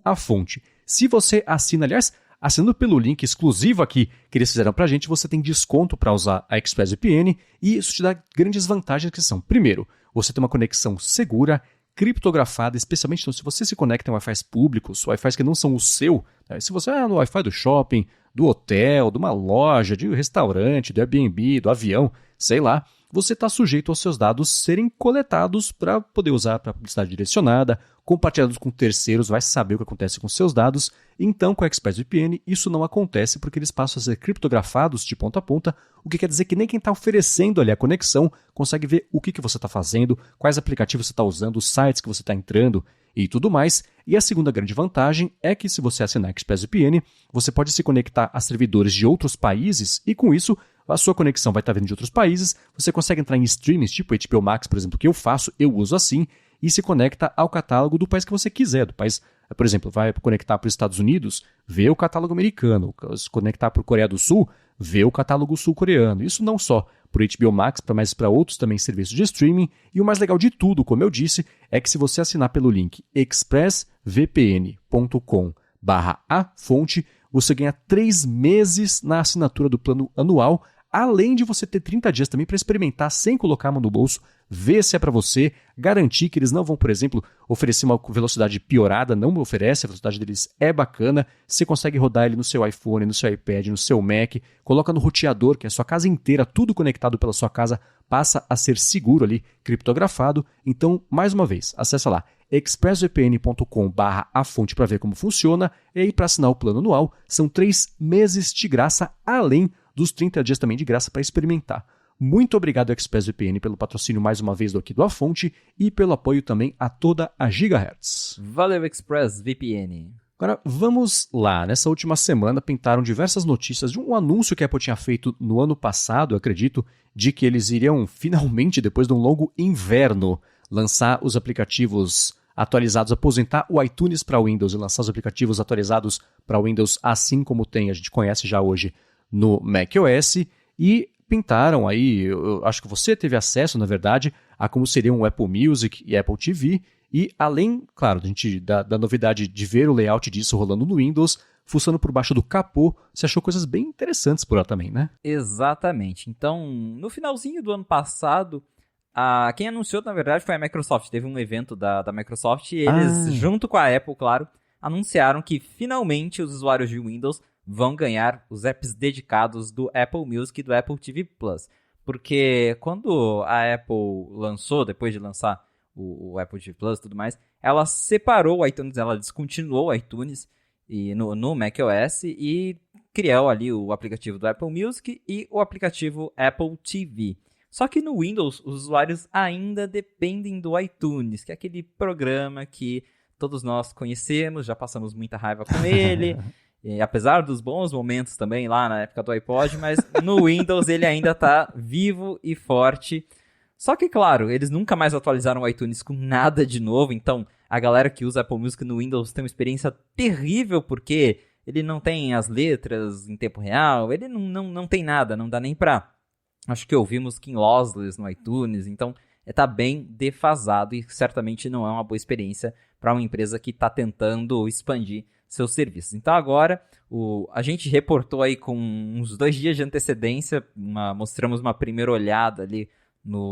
S1: A Fonte. Se você assina, aliás, assinando pelo link exclusivo aqui que eles fizeram pra gente, você tem desconto para usar a ExpressVPN e isso te dá grandes vantagens que são, primeiro, você tem uma conexão segura, criptografada, especialmente então, se você se conecta em Wi-Fi públicos, Wi-Fi que não são o seu, né? Se você é no Wi-Fi do shopping, do hotel, de uma loja, de um restaurante, do Airbnb, do avião, sei lá, você está sujeito aos seus dados serem coletados para poder usar para publicidade direcionada, compartilhados com terceiros, vai saber o que acontece com seus dados. Então, com a ExpressVPN, isso não acontece porque eles passam a ser criptografados de ponta a ponta, o que quer dizer que nem quem está oferecendo ali a conexão consegue ver o que você está fazendo, quais aplicativos você está usando, os sites que você está entrando e tudo mais. E a segunda grande vantagem é que se você assinar a ExpressVPN, você pode se conectar a servidores de outros países e com isso a sua conexão vai estar vindo de outros países, você consegue entrar em streamings tipo HBO Max, por exemplo, que eu faço, eu uso assim, e se conecta ao catálogo do país que você quiser, do país, por exemplo, vai conectar para os Estados Unidos, vê o catálogo americano, se conectar para a Coreia do Sul, vê o catálogo sul-coreano. Isso não só para o HBO Max, mas para outros também serviços de streaming, e o mais legal de tudo, como eu disse, é que se você assinar pelo link expressvpn.com/afonte, você ganha 3 meses na assinatura do plano anual, além de você ter 30 dias também para experimentar sem colocar a mão no bolso, ver se é para você, garantir que eles não vão, por exemplo, oferecer uma velocidade piorada, não oferece, a velocidade deles é bacana, você consegue rodar ele no seu iPhone, no seu iPad, no seu Mac, coloca no roteador, que é a sua casa inteira, tudo conectado pela sua casa, passa a ser seguro ali, criptografado. Então, mais uma vez, acessa lá, expressvpn.com/afonte para ver como funciona, e aí para assinar o plano anual, são 3 meses de graça, além dos 30 dias também de graça para experimentar. Muito obrigado, ExpressVPN, pelo patrocínio mais uma vez aqui do A Fonte e pelo apoio também a toda a Gigahertz.
S2: Valeu, ExpressVPN.
S1: Agora, vamos lá. Nessa última semana, pintaram diversas notícias de um anúncio que a Apple tinha feito no ano passado, eu acredito, de que eles iriam, finalmente, depois de um longo inverno, lançar os aplicativos atualizados, aposentar o iTunes para Windows e lançar os aplicativos atualizados para Windows, assim como tem, a gente conhece já hoje, no macOS, e pintaram aí, eu acho que você teve acesso, na verdade, a como seriam o Apple Music e Apple TV, e além, claro, da novidade de ver o layout disso rolando no Windows, fuçando por baixo do capô, você achou coisas bem interessantes por lá também, né?
S2: Exatamente. Então, no finalzinho do ano passado, quem anunciou, na verdade, foi a Microsoft. Teve um evento da Microsoft e eles, junto com a Apple, claro, anunciaram que finalmente os usuários de Windows vão ganhar os apps dedicados do Apple Music e do Apple TV Plus. Porque quando a Apple lançou, depois de lançar o Apple TV Plus e tudo mais, ela separou o iTunes, ela descontinuou o iTunes no macOS e criou ali o aplicativo do Apple Music e o aplicativo Apple TV. Só que no Windows, os usuários ainda dependem do iTunes, que é aquele programa que todos nós conhecemos, já passamos muita raiva com ele. E, apesar dos bons momentos também lá na época do iPod, mas no Windows ele ainda está vivo e forte. Só que, claro, eles nunca mais atualizaram o iTunes com nada de novo, então a galera que usa Apple Music no Windows tem uma experiência terrível, porque ele não tem as letras em tempo real, ele não tem nada, não dá nem pra, acho que ouvir música em lossless no iTunes, então tá bem defasado e certamente não é uma boa experiência para uma empresa que está tentando expandir seus serviços. Então agora, a gente reportou aí com uns 2 dias de antecedência, mostramos uma primeira olhada ali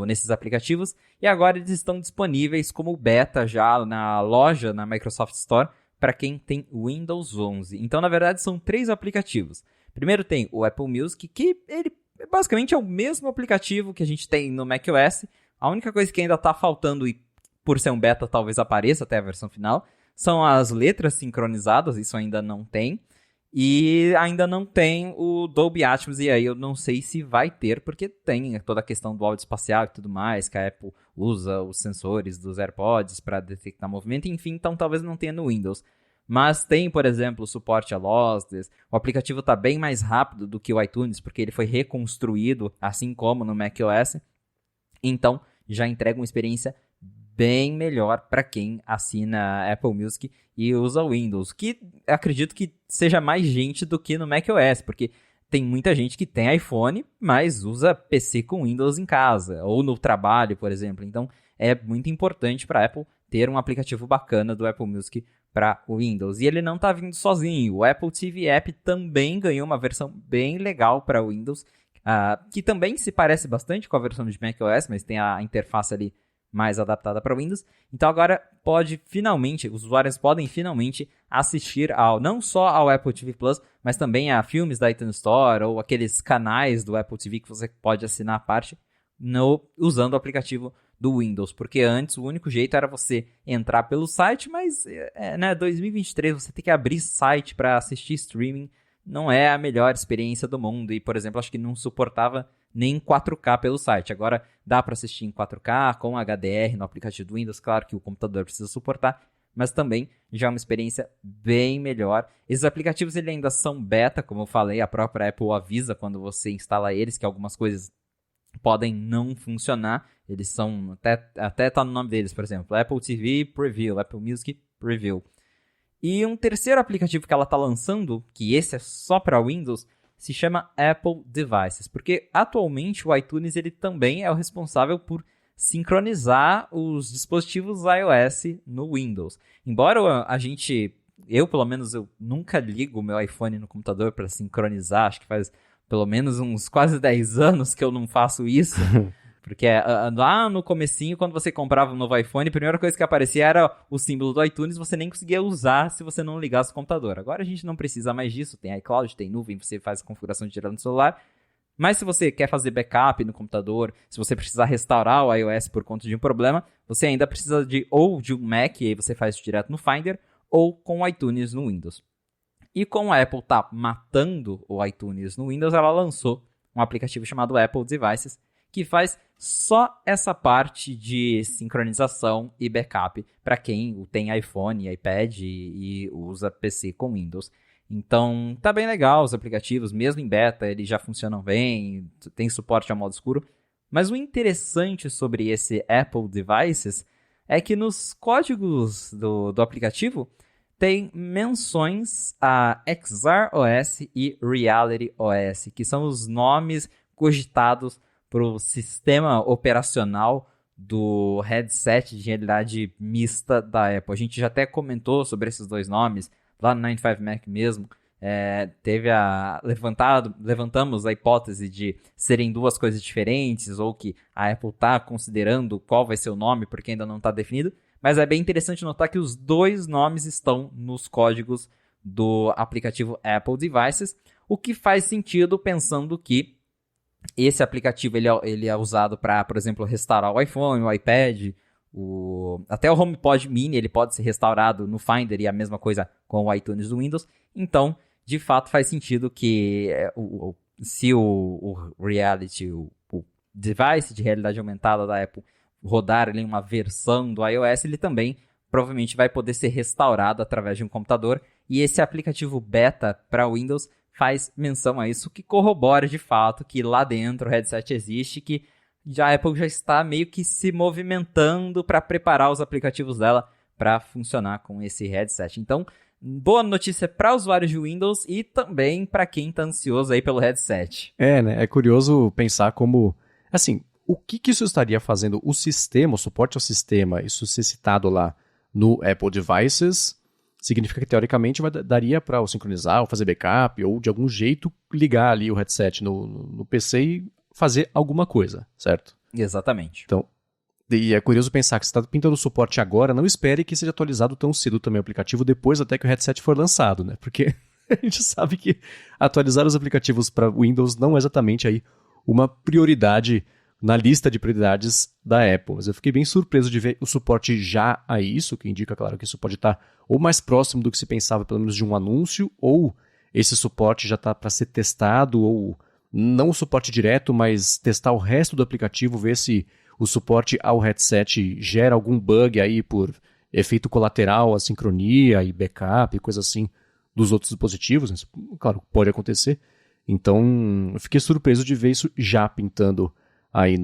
S2: nesses aplicativos, e agora eles estão disponíveis como beta já na loja, na Microsoft Store, para quem tem Windows 11. Então, na verdade, são 3 aplicativos. Primeiro tem o Apple Music, que ele basicamente é o mesmo aplicativo que a gente tem no macOS. A única coisa que ainda tá faltando, e por ser um beta talvez apareça até a versão final, são as letras sincronizadas, isso ainda não tem. E ainda não tem o Dolby Atmos, e aí eu não sei se vai ter, porque tem toda a questão do áudio espacial e tudo mais, que a Apple usa os sensores dos AirPods para detectar movimento, enfim, então talvez não tenha no Windows. Mas tem, por exemplo, suporte a lossless, o aplicativo está bem mais rápido do que o iTunes, porque ele foi reconstruído, assim como no macOS, então já entrega uma experiência bem melhor para quem assina Apple Music e usa o Windows, que acredito que seja mais gente do que no macOS, porque tem muita gente que tem iPhone, mas usa PC com Windows em casa, ou no trabalho, por exemplo. Então, é muito importante para a Apple ter um aplicativo bacana do Apple Music para o Windows. E ele não está vindo sozinho. O Apple TV App também ganhou uma versão bem legal para o Windows, que também se parece bastante com a versão de macOS, mas tem a interface ali mais adaptada para Windows. Então agora os usuários podem finalmente assistir não só ao Apple TV Plus, mas também a filmes da iTunes Store ou aqueles canais do Apple TV que você pode assinar à parte usando o aplicativo do Windows. Porque antes o único jeito era você entrar pelo site, mas 2023 você tem que abrir site para assistir streaming. Não é a melhor experiência do mundo. E, por exemplo, acho que não suportava nem 4K pelo site. Agora dá para assistir em 4K com HDR no aplicativo do Windows. Claro que o computador precisa suportar, mas também já é uma experiência bem melhor. Esses aplicativos ainda são beta, como eu falei, a própria Apple avisa quando você instala eles que algumas coisas podem não funcionar. Eles são, até tá no nome deles, por exemplo, Apple TV Preview, Apple Music Preview. E um terceiro aplicativo que ela está lançando, que esse é só para Windows, se chama Apple Devices, porque atualmente o iTunes ele também é o responsável por sincronizar os dispositivos iOS no Windows. Embora eu pelo menos, eu nunca ligo o meu iPhone no computador para sincronizar, acho que faz pelo menos uns quase 10 anos que eu não faço isso. Porque lá no comecinho, quando você comprava um novo iPhone, a primeira coisa que aparecia era o símbolo do iTunes, você nem conseguia usar se você não ligasse o computador. Agora a gente não precisa mais disso, tem iCloud, tem nuvem, você faz a configuração direto no celular. Mas se você quer fazer backup no computador, se você precisar restaurar o iOS por conta de um problema, você ainda precisa de um Mac, e aí você faz isso direto no Finder, ou com o iTunes no Windows. E como a Apple tá matando o iTunes no Windows, ela lançou um aplicativo chamado Apple Devices, que faz só essa parte de sincronização e backup para quem tem iPhone, iPad e usa PC com Windows. Então, tá bem legal os aplicativos, mesmo em beta, eles já funcionam bem, tem suporte ao modo escuro. Mas o interessante sobre esse Apple Devices é que nos códigos do aplicativo tem menções a XR OS e Reality OS, que são os nomes cogitados para o sistema operacional do headset de realidade mista da Apple. A gente já até comentou sobre esses dois nomes lá no 95Mac mesmo. Levantamos a hipótese de serem duas coisas diferentes ou que a Apple está considerando qual vai ser o nome porque ainda não está definido. Mas é bem interessante notar que os dois nomes estão nos códigos do aplicativo Apple Devices, o que faz sentido pensando que esse aplicativo ele é usado para, por exemplo, restaurar o iPhone, o iPad, até o HomePod Mini ele pode ser restaurado no Finder e a mesma coisa com o iTunes do Windows. Então, de fato, faz sentido que se o Reality, o device de realidade aumentada da Apple rodar ali uma versão do iOS, ele também provavelmente vai poder ser restaurado através de um computador. E esse aplicativo beta para Windows faz menção a isso, que corrobora de fato que lá dentro o headset existe, que a Apple já está meio que se movimentando para preparar os aplicativos dela para funcionar com esse headset. Então, boa notícia para usuários de Windows e também para quem está ansioso aí pelo headset.
S1: Né? É curioso pensar como, assim, o que isso estaria fazendo o sistema, o suporte ao sistema, isso ser citado lá no Apple Devices, significa que, teoricamente, daria para o sincronizar, ou fazer backup, ou de algum jeito ligar ali o headset no PC e fazer alguma coisa, certo?
S2: Exatamente.
S1: Então, e é curioso pensar que você está pintando o suporte agora, não espere que seja atualizado tão cedo também o aplicativo, depois até que o headset for lançado, né? Porque a gente sabe que atualizar os aplicativos para Windows não é exatamente aí uma prioridade na lista de prioridades da Apple. Mas eu fiquei bem surpreso de ver o suporte já a isso, que indica, claro, que isso pode estar ou mais próximo do que se pensava, pelo menos de um anúncio, ou esse suporte já está para ser testado, ou não o suporte direto, mas testar o resto do aplicativo, ver se o suporte ao headset gera algum bug aí por efeito colateral, assincronia e backup e coisa assim dos outros dispositivos. Isso, claro, pode acontecer. Então, eu fiquei surpreso de ver isso já pintando aí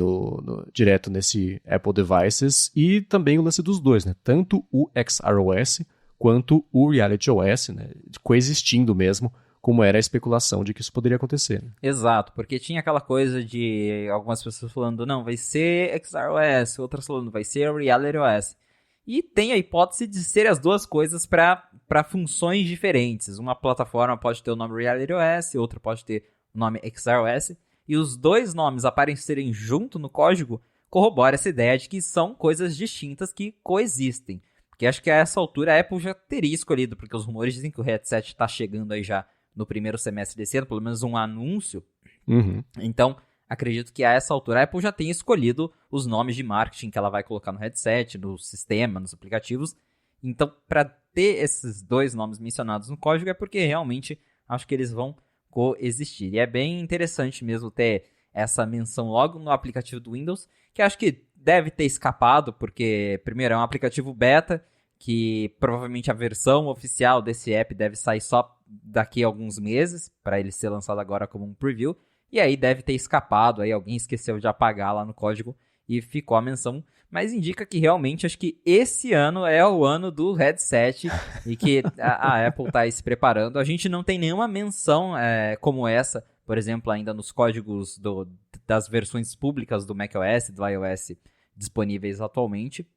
S1: direto nesse Apple Devices, e também o lance dos dois, né? Tanto o XROS quanto o RealityOS, né? Coexistindo mesmo, como era a especulação de que isso poderia acontecer. Né?
S2: Exato, porque tinha aquela coisa de algumas pessoas falando, não, vai ser XROS, outras falando, vai ser RealityOS. E tem a hipótese de ser as duas coisas para funções diferentes. Uma plataforma pode ter o nome RealityOS, outra pode ter o nome XROS. E os dois nomes aparecerem junto no código corrobora essa ideia de que são coisas distintas que coexistem. Porque acho que a essa altura a Apple já teria escolhido, porque os rumores dizem que o headset está chegando aí já no primeiro semestre desse ano, pelo menos um anúncio.
S1: Uhum.
S2: Então, acredito que a essa altura a Apple já tenha escolhido os nomes de marketing que ela vai colocar no headset, no sistema, nos aplicativos. Então, para ter esses dois nomes mencionados no código é porque realmente acho que eles vão coexistir. E é bem interessante mesmo ter essa menção logo no aplicativo do Windows, que acho que deve ter escapado, porque, primeiro, é um aplicativo beta, que provavelmente a versão oficial desse app deve sair só daqui a alguns meses, para ele ser lançado agora como um preview, e aí deve ter escapado, aí alguém esqueceu de apagar lá no código e ficou a menção, mas indica que realmente acho que esse ano é o ano do headset e que a Apple está aí se preparando. A gente não tem nenhuma menção como essa, por exemplo, ainda nos códigos das versões públicas do macOS e do iOS disponíveis atualmente,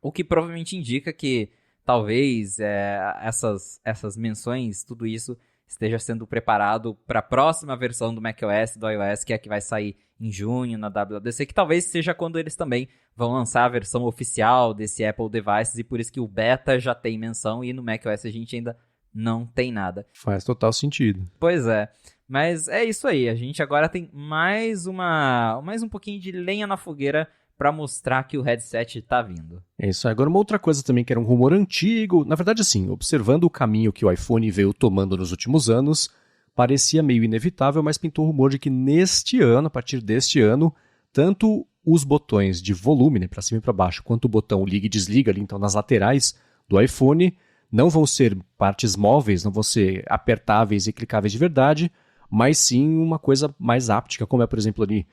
S2: o que provavelmente indica que talvez essas menções, tudo isso, esteja sendo preparado para a próxima versão do macOS e do iOS, que é a que vai sair em junho na WWDC, que talvez seja quando eles também vão lançar a versão oficial desse Apple Devices, e por isso que o beta já tem menção e no macOS a gente ainda não tem nada.
S1: Faz total sentido.
S2: Pois é. Mas é isso aí, a gente agora tem mais um pouquinho de lenha na fogueira para mostrar que o headset está vindo.
S1: É isso aí. Agora, uma outra coisa também que era um rumor antigo, na verdade, assim, observando o caminho que o iPhone veio tomando nos últimos anos, parecia meio inevitável, mas pintou o rumor de que neste ano, a partir deste ano, tanto os botões de volume, né, para cima e para baixo, quanto o botão liga e desliga ali, então nas laterais do iPhone, não vão ser partes móveis, não vão ser apertáveis e clicáveis de verdade, mas sim uma coisa mais áptica, como é, por exemplo, ali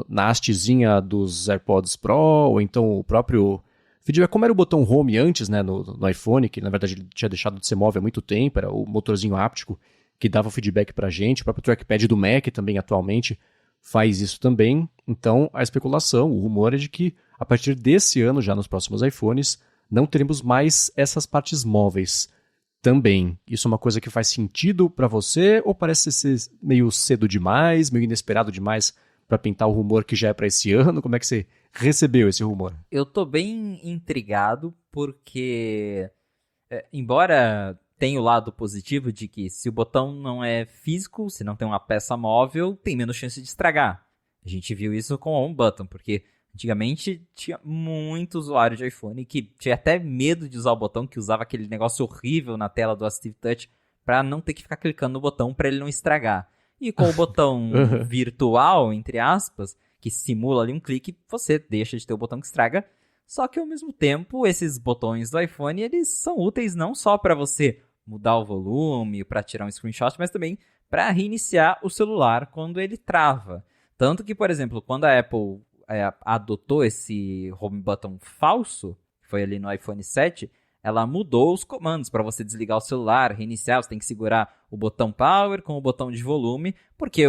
S1: na hastezinha dos AirPods Pro, ou então o próprio feedback, como era o botão Home antes, né, no iPhone, que na verdade ele tinha deixado de ser móvel há muito tempo, era o motorzinho áptico que dava o feedback pra gente, o próprio trackpad do Mac também atualmente faz isso também. Então a especulação, o rumor é de que a partir desse ano, já nos próximos iPhones, não teremos mais essas partes móveis também. Isso é uma coisa que faz sentido pra você, ou parece ser meio cedo demais, meio inesperado demais para pintar o rumor que já é para esse ano? Como é que você recebeu esse rumor?
S2: Eu tô bem intrigado porque, embora tenha o lado positivo de que se o botão não é físico, se não tem uma peça móvel, tem menos chance de estragar. A gente viu isso com o Home Button, porque antigamente tinha muito usuário de iPhone que tinha até medo de usar o botão, que usava aquele negócio horrível na tela do Assistive Touch para não ter que ficar clicando no botão para ele não estragar. E com o botão virtual, entre aspas, que simula ali um clique, você deixa de ter o botão que estraga. Só que ao mesmo tempo, esses botões do iPhone, eles são úteis não só para você mudar o volume, para tirar um screenshot, mas também para reiniciar o celular quando ele trava. Tanto que, por exemplo, quando a Apple adotou esse Home Button falso, que foi ali no iPhone 7, ela mudou os comandos para você desligar o celular, reiniciar, você tem que segurar o botão Power com o botão de volume, porque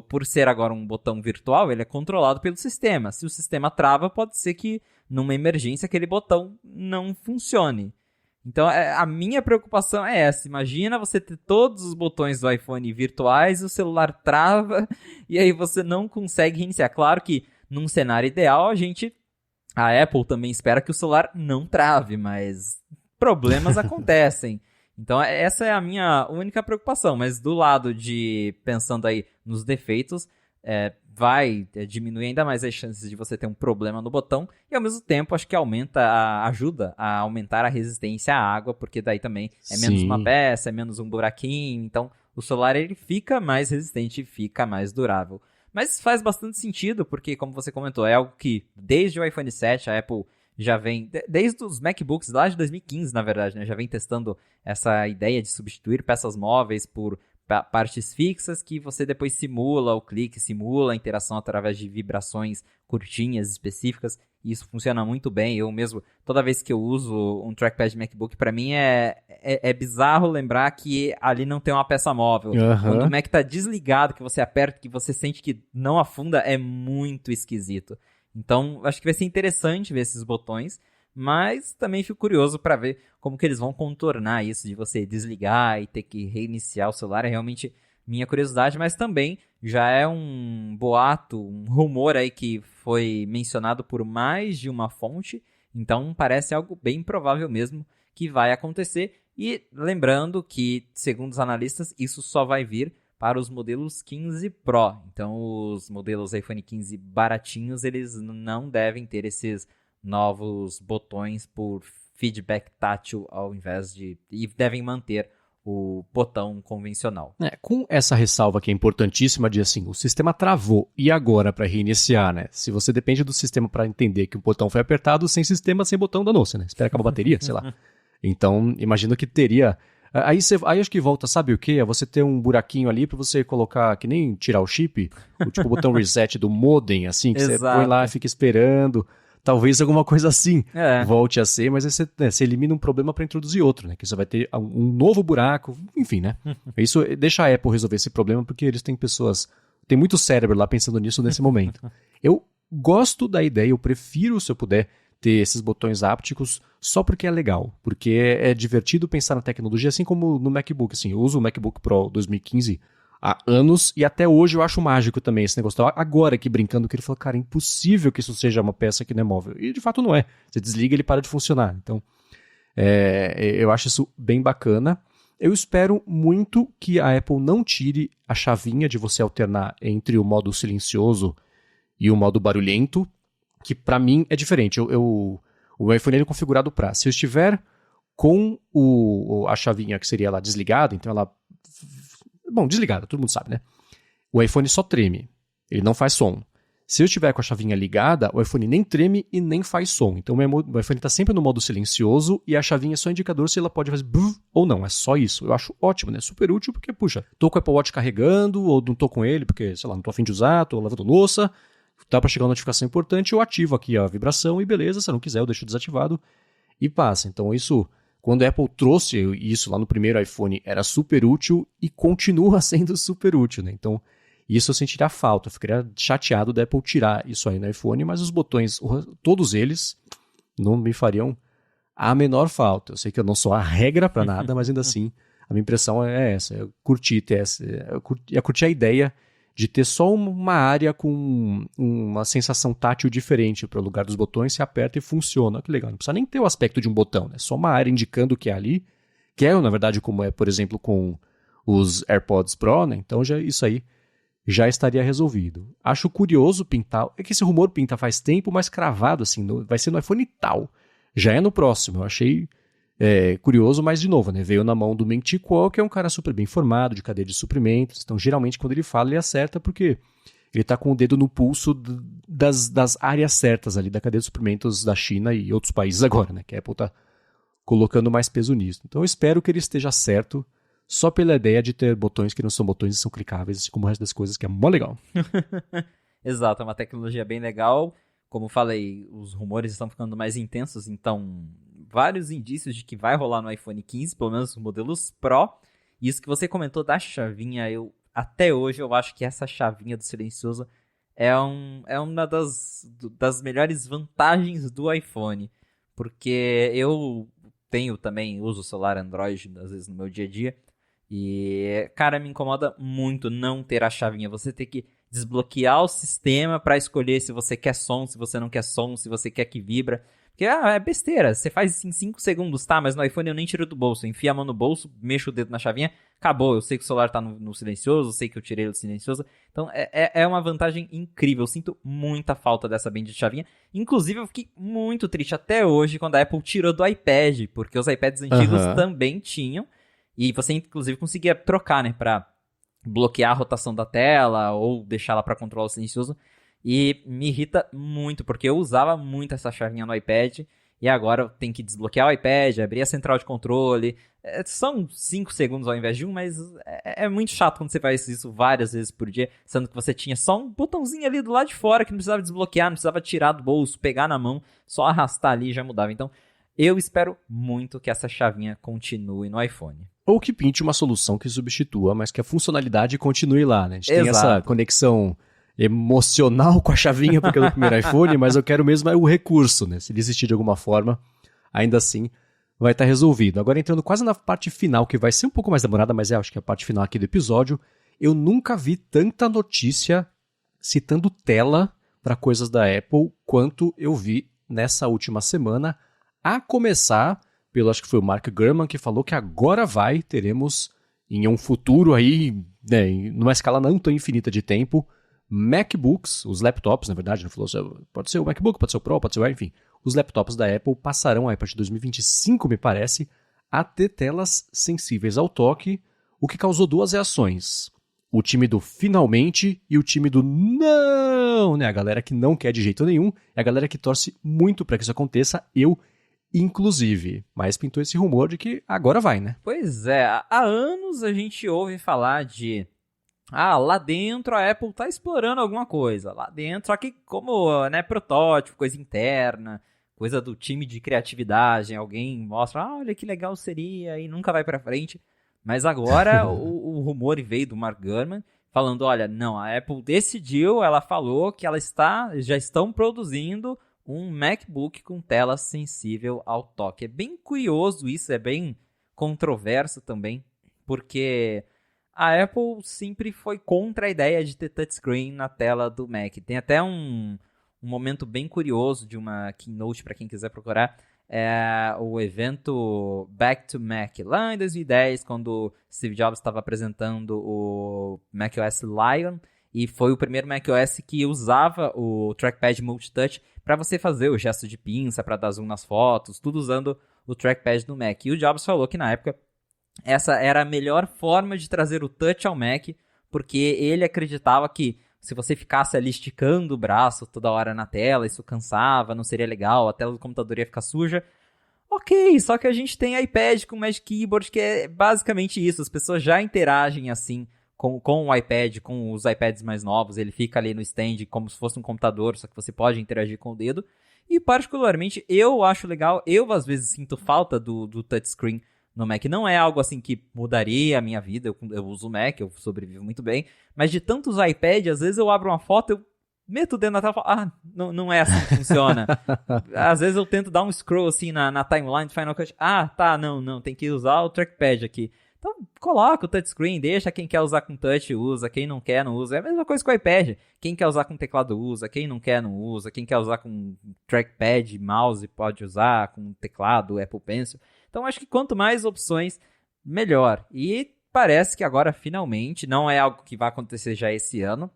S2: por ser agora um botão virtual, ele é controlado pelo sistema. Se o sistema trava, pode ser que numa emergência aquele botão não funcione. Então a minha preocupação é essa, imagina você ter todos os botões do iPhone virtuais, o celular trava e aí você não consegue reiniciar. Claro que num cenário ideal a Apple também espera que o celular não trave, mas problemas acontecem. Então essa é a minha única preocupação, mas do lado de, pensando aí nos defeitos, vai diminuir ainda mais as chances de você ter um problema no botão e ao mesmo tempo acho que ajuda a aumentar a resistência à água, porque daí também é menos uma peça, é menos um buraquinho, então o celular ele fica mais resistente e fica mais durável. Mas faz bastante sentido, porque como você comentou, é algo que desde o iPhone 7 a Apple já vem, desde os MacBooks lá de 2015 na verdade, né, já vem testando essa ideia de substituir peças móveis por partes fixas que você depois simula o clique, simula a interação através de vibrações curtinhas específicas, e isso funciona muito bem. Eu mesmo, toda vez que eu uso um trackpad de MacBook, pra mim é bizarro lembrar que ali não tem uma peça móvel. Quando o Mac tá desligado, que você aperta, que você sente que não afunda, é muito esquisito. Então, acho que vai ser interessante ver esses botões, mas também fico curioso para ver como que eles vão contornar isso de você desligar e ter que reiniciar o celular. É realmente minha curiosidade, mas também já é um boato, um rumor aí que foi mencionado por mais de uma fonte, então parece algo bem provável mesmo que vai acontecer. E lembrando que, segundo os analistas, isso só vai vir para os modelos 15 Pro. Então, os modelos iPhone 15 baratinhos, eles não devem ter esses novos botões por feedback tátil ao invés de... E devem manter o botão convencional.
S1: Com essa ressalva que é importantíssima de assim, o sistema travou e agora para reiniciar, né? Se você depende do sistema para entender que o botão foi apertado, sem sistema, sem botão, danou-se, né? Espera acabar a bateria, sei lá. Então, imagino que teria... Aí acho que volta, sabe o quê? É você ter um buraquinho ali para você colocar, que nem tirar o chip, o botão reset do modem, assim, que você põe lá e fica esperando... Talvez alguma coisa assim volte a ser, mas aí você elimina um problema para introduzir outro, né? Que você vai ter um novo buraco, enfim, né? Isso deixa a Apple resolver esse problema, porque eles têm pessoas... Tem muito cérebro lá pensando nisso nesse momento. Eu gosto da ideia, eu prefiro, se eu puder, ter esses botões ápticos só porque é legal. Porque é divertido pensar na tecnologia, assim como no MacBook. Assim, eu uso o MacBook Pro 2015 há anos, e até hoje eu acho mágico também esse negócio. Agora aqui brincando, que ele falou, cara, é impossível que isso seja uma peça que não é móvel. E de fato não é. Você desliga, ele para de funcionar. Então, eu acho isso bem bacana. Eu espero muito que a Apple não tire a chavinha de você alternar entre o modo silencioso e o modo barulhento, que pra mim é diferente. O iPhone é configurado para, se eu estiver com a chavinha que seria lá desligada, então ela... Bom, desligada, todo mundo sabe, né? O iPhone só treme, ele não faz som. Se eu estiver com a chavinha ligada, o iPhone nem treme e nem faz som. Então o iPhone está sempre no modo silencioso e a chavinha é só indicador se ela pode fazer brrr ou não, é só isso. Eu acho ótimo, né? Super útil porque, puxa, tô com o Apple Watch carregando ou não tô com ele porque, sei lá, não tô a fim de usar, tô lavando louça, dá para chegar uma notificação importante, eu ativo aqui a vibração e beleza, se eu não quiser eu deixo desativado e passa. Então isso... Quando a Apple trouxe isso lá no primeiro iPhone, era super útil e continua sendo super útil, né? Então, isso eu sentiria falta. Eu ficaria chateado da Apple tirar isso aí no iPhone, mas os botões, todos eles, não me fariam a menor falta. Eu sei que eu não sou a regra para nada, mas ainda assim, a minha impressão é essa. Eu curti a ideia de ter só uma área com uma sensação tátil diferente para o lugar dos botões, se aperta e funciona. Que legal, não precisa nem ter o aspecto de um botão, né? Só uma área indicando o que é ali, que é, na verdade, como é, por exemplo, com os AirPods Pro, né? Então isso aí já estaria resolvido. Acho curioso pintar, é que esse rumor pinta faz tempo, mas cravado assim, vai ser no iPhone tal. Já é no próximo, eu achei curioso, mas de novo, né? Veio na mão do Ming Chi Kuo, que é um cara super bem informado, de cadeia de suprimentos. Então, geralmente, quando ele fala, ele acerta, porque ele está com o dedo no pulso das áreas certas ali da cadeia de suprimentos da China e outros países agora, né? Que a Apple está colocando mais peso nisso. Então, eu espero que ele esteja certo, só pela ideia de ter botões que não são botões e são clicáveis, assim como o resto das coisas, que é mó legal.
S2: Exato, é uma tecnologia bem legal. Como falei, os rumores estão ficando mais intensos, então... vários indícios de que vai rolar no iPhone 15, pelo menos os modelos Pro. E isso que você comentou da chavinha, até hoje eu acho que essa chavinha do silencioso é uma das melhores vantagens do iPhone. Porque eu uso o celular Android, às vezes, no meu dia a dia. E, cara, me incomoda muito não ter a chavinha. Você ter que desbloquear o sistema para escolher se você quer som, se você não quer som, se você quer que vibra. Porque é besteira, você faz isso em 5 segundos, tá? Mas no iPhone eu nem tiro do bolso, eu enfio a mão no bolso, mexo o dedo na chavinha, acabou. Eu sei que o celular tá no silencioso, eu sei que eu tirei do silencioso. Então é uma vantagem incrível, eu sinto muita falta dessa bendita de chavinha. Inclusive eu fiquei muito triste até hoje quando a Apple tirou do iPad, porque os iPads antigos também tinham. E você inclusive conseguia trocar, né, pra bloquear a rotação da tela ou deixá-la para controlar o silencioso. E me irrita muito, porque eu usava muito essa chavinha no iPad, e agora eu tenho que desbloquear o iPad, abrir a central de controle. São 5 segundos ao invés de 1, mas é muito chato quando você faz isso várias vezes por dia, sendo que você tinha só um botãozinho ali do lado de fora, que não precisava desbloquear, não precisava tirar do bolso, pegar na mão, só arrastar ali e já mudava. Então, eu espero muito que essa chavinha continue no iPhone.
S1: Ou que pinte uma solução que substitua, mas que a funcionalidade continue lá, né? A gente tem essa conexão emocional com a chavinha, porque é do primeiro iPhone, mas eu quero mesmo o recurso, né? Se ele existir de alguma forma, ainda assim vai estar resolvido. Agora, entrando quase na parte final, que vai ser um pouco mais demorada, mas acho que é a parte final aqui do episódio, eu nunca vi tanta notícia citando tela para coisas da Apple quanto eu vi nessa última semana, a começar pelo, acho que foi o Mark Gurman, que falou que agora teremos em um futuro aí, né, numa escala não tão infinita de tempo, MacBooks, os laptops, na verdade, não falou, pode ser o MacBook, pode ser o Pro, pode ser o enfim, os laptops da Apple passarão a partir de 2025, me parece, a ter telas sensíveis ao toque, o que causou duas reações. O time do finalmente e o time do não, né? A galera que não quer de jeito nenhum, é a galera que torce muito para que isso aconteça, eu inclusive. Mas pintou esse rumor de que agora vai, né?
S2: Pois é, há anos a gente ouve falar de lá dentro a Apple tá explorando alguma coisa. Lá dentro, só que como, né, protótipo, coisa interna, coisa do time de criatividade, alguém mostra, olha que legal seria, e nunca vai pra frente. Mas agora o rumor veio do Mark Gurman falando, olha, não, a Apple decidiu, ela falou que já estão produzindo um MacBook com tela sensível ao toque. É bem curioso isso, é bem controverso também, porque a Apple sempre foi contra a ideia de ter touchscreen na tela do Mac. Tem até um momento bem curioso de uma keynote, para quem quiser procurar, o evento Back to Mac, lá em 2010, quando Steve Jobs estava apresentando o macOS Lion, e foi o primeiro macOS que usava o trackpad multitouch para você fazer o gesto de pinça, para dar zoom nas fotos, tudo usando o trackpad do Mac. E o Jobs falou que na época essa era a melhor forma de trazer o touch ao Mac, porque ele acreditava que se você ficasse ali esticando o braço toda hora na tela, isso cansava, não seria legal, a tela do computador ia ficar suja. Ok, só que a gente tem iPad com Magic Keyboard, que é basicamente isso, as pessoas já interagem assim com o iPad, com os iPads mais novos, ele fica ali no stand como se fosse um computador, só que você pode interagir com o dedo. E particularmente eu acho legal, eu às vezes sinto falta do touchscreen no Mac. Não é algo assim que mudaria a minha vida, eu uso o Mac, eu sobrevivo muito bem, mas de tantos iPads, às vezes eu abro uma foto, eu meto o dedo na tela e falo, não é assim que funciona. Às vezes eu tento dar um scroll assim na timeline do Final Cut, não, tem que usar o trackpad aqui. Então, coloca o touchscreen, deixa quem quer usar com touch usa, quem não quer não usa. É a mesma coisa com o iPad. Quem quer usar com teclado usa, quem não quer não usa. Quem quer usar com trackpad, mouse pode usar, com teclado, Apple Pencil. Então, acho que quanto mais opções, melhor. E parece que agora, finalmente, não é algo que vai acontecer já esse ano.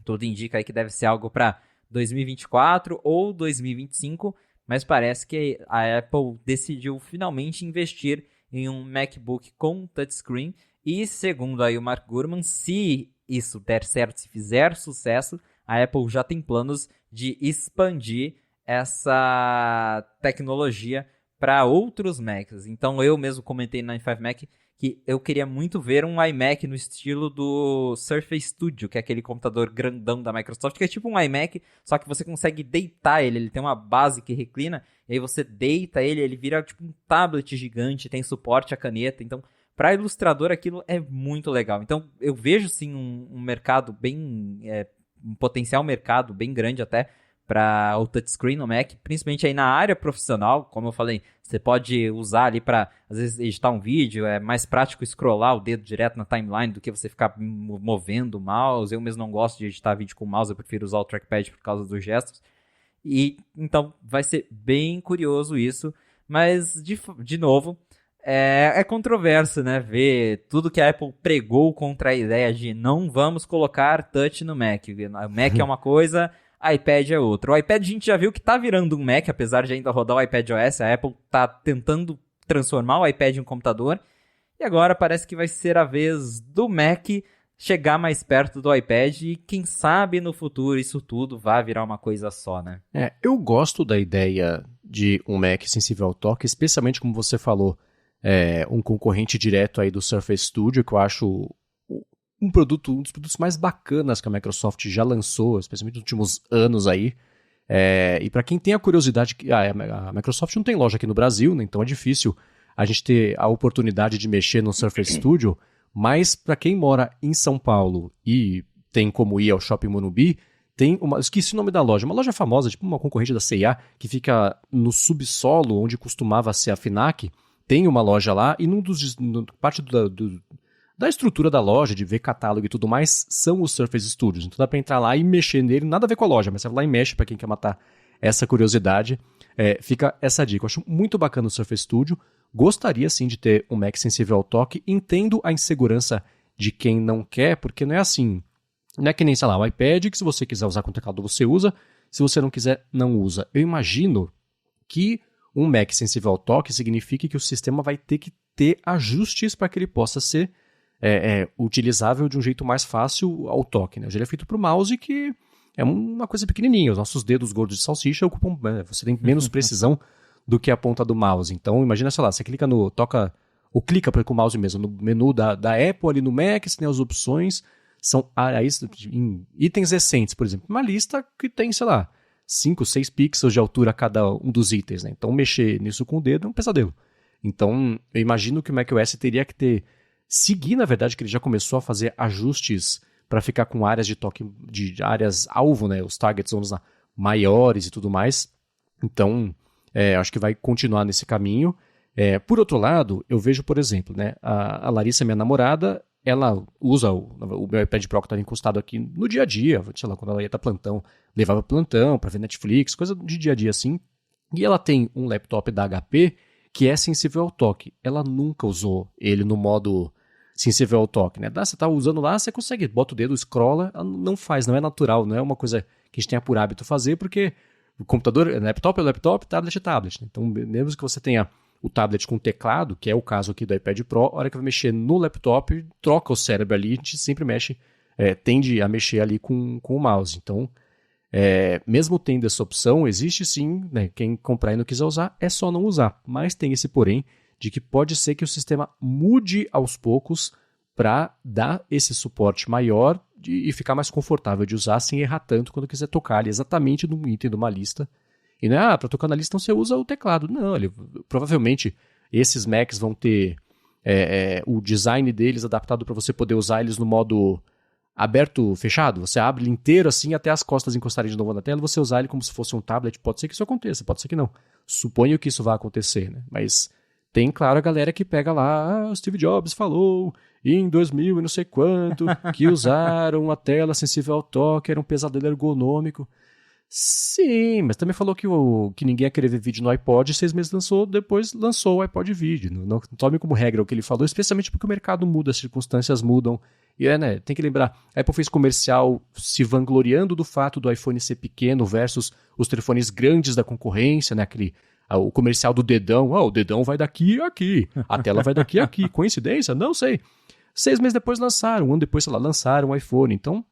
S2: Tudo indica aí que deve ser algo para 2024 ou 2025. Mas parece que a Apple decidiu finalmente investir em um MacBook com touchscreen, e segundo aí o Mark Gurman, se isso der certo, se fizer sucesso, a Apple já tem planos de expandir essa tecnologia para outros Macs. Então eu mesmo comentei na i5 Mac que eu queria muito ver um iMac no estilo do Surface Studio, que é aquele computador grandão da Microsoft, que é tipo um iMac, só que você consegue deitar ele tem uma base que reclina, e aí você deita ele vira tipo um tablet gigante, tem suporte à caneta, então para ilustrador aquilo é muito legal. Então eu vejo sim um mercado bem, um potencial mercado bem grande até para o touchscreen no Mac, principalmente aí na área profissional, como eu falei, você pode usar ali para, às vezes, editar um vídeo, é mais prático scrollar o dedo direto na timeline do que você ficar movendo o mouse. Eu mesmo não gosto de editar vídeo com o mouse, eu prefiro usar o trackpad por causa dos gestos. E então vai ser bem curioso isso, mas de novo, é controverso, né, ver tudo que a Apple pregou contra a ideia de não vamos colocar touch no Mac. O Mac é uma coisa, iPad é outra. O iPad a gente já viu que tá virando um Mac, apesar de ainda rodar o iPadOS, a Apple tá tentando transformar o iPad em um computador, e agora parece que vai ser a vez do Mac chegar mais perto do iPad e quem sabe no futuro isso tudo vai virar uma coisa só, né?
S1: Eu gosto da ideia de um Mac sensível ao toque, especialmente como você falou, um concorrente direto aí do Surface Studio, que eu acho um dos produtos mais bacanas que a Microsoft já lançou, especialmente nos últimos anos aí. E para quem tem a curiosidade, a Microsoft não tem loja aqui no Brasil, né, então é difícil a gente ter a oportunidade de mexer no Surface Studio, mas para quem mora em São Paulo e tem como ir ao Shopping Morumbi, tem esqueci o nome da loja, uma loja famosa, tipo uma concorrente da C&A, que fica no subsolo, onde costumava ser a FINAC. Tem uma loja lá e parte da estrutura da loja, de ver catálogo e tudo mais, são os Surface Studios. Então dá para entrar lá e mexer nele, nada a ver com a loja, mas você vai lá e mexe para quem quer matar essa curiosidade. Fica essa dica. Eu acho muito bacana o Surface Studio. Gostaria sim de ter um Mac sensível ao toque. Entendo a insegurança de quem não quer, porque não é assim. Não é que nem, sei lá, o iPad, que se você quiser usar com teclado você usa, se você não quiser, não usa. Eu imagino que um Mac sensível ao toque significa que o sistema vai ter que ter ajustes para que ele possa ser utilizável de um jeito mais fácil ao toque. Né? Ele é feito para o mouse, que é uma coisa pequenininha. Os nossos dedos gordos de salsicha ocupam... você tem menos precisão do que a ponta do mouse. Então, imagina, sei lá, você clica clica com o mouse mesmo, no menu da Apple, ali no Mac, você tem as opções, são em itens recentes, por exemplo. Uma lista que tem, sei lá, 5, 6 pixels de altura cada um dos itens. Né? Então, mexer nisso com o dedo é um pesadelo. Então, eu imagino que o macOS teria que seguir, na verdade, que ele já começou a fazer ajustes para ficar com áreas de toque, de áreas alvo, né? Os target zones lá, maiores e tudo mais. Então, acho que vai continuar nesse caminho. Por outro lado, eu vejo, por exemplo, né, a Larissa, minha namorada, ela usa o meu iPad Pro que estava encostado aqui no dia a dia, sei lá, quando ela ia estar plantão, levava plantão para ver Netflix, coisa de dia a dia assim. E ela tem um laptop da HP que é sensível ao toque. Ela nunca usou ele no modo sensível ao toque, né? Você tá usando lá, você consegue, bota o dedo, scrolla, não faz, não é natural, não é uma coisa que a gente tenha por hábito fazer, porque o computador, laptop é laptop, tablet é tablet. Né? Então, mesmo que você tenha o tablet com teclado, que é o caso aqui do iPad Pro, a hora que vai mexer no laptop, troca o cérebro ali, a gente sempre mexe, tende a mexer ali com o mouse. Então, mesmo tendo essa opção, existe sim, né, quem comprar e não quiser usar, é só não usar. Mas tem esse porém, de que pode ser que o sistema mude aos poucos para dar esse suporte maior e ficar mais confortável de usar sem errar tanto quando quiser tocar ali exatamente num item de uma lista. E não é, para tocar na lista então você usa o teclado. Não, provavelmente esses Macs vão ter o design deles adaptado para você poder usar eles no modo aberto, fechado. Você abre ele inteiro assim até as costas encostarem de novo na tela, você usar ele como se fosse um tablet. Pode ser que isso aconteça, pode ser que não. Suponho que isso vai acontecer, né? Mas tem, claro, a galera que pega lá, o Steve Jobs falou em 2000 e não sei quanto, que usaram a tela sensível ao toque, era um pesadelo ergonômico. Sim, mas também falou que ninguém ia querer ver vídeo no iPod, 6 meses depois lançou o iPod Video. Não tome como regra o que ele falou, especialmente porque o mercado muda, as circunstâncias mudam. E né, tem que lembrar, a Apple fez comercial se vangloriando do fato do iPhone ser pequeno versus os telefones grandes da concorrência, né, o comercial do dedão, o dedão vai daqui a aqui, a tela vai daqui a aqui, coincidência? Não sei. 6 meses depois lançaram, um ano depois, sei lá, lançaram o iPhone. Então,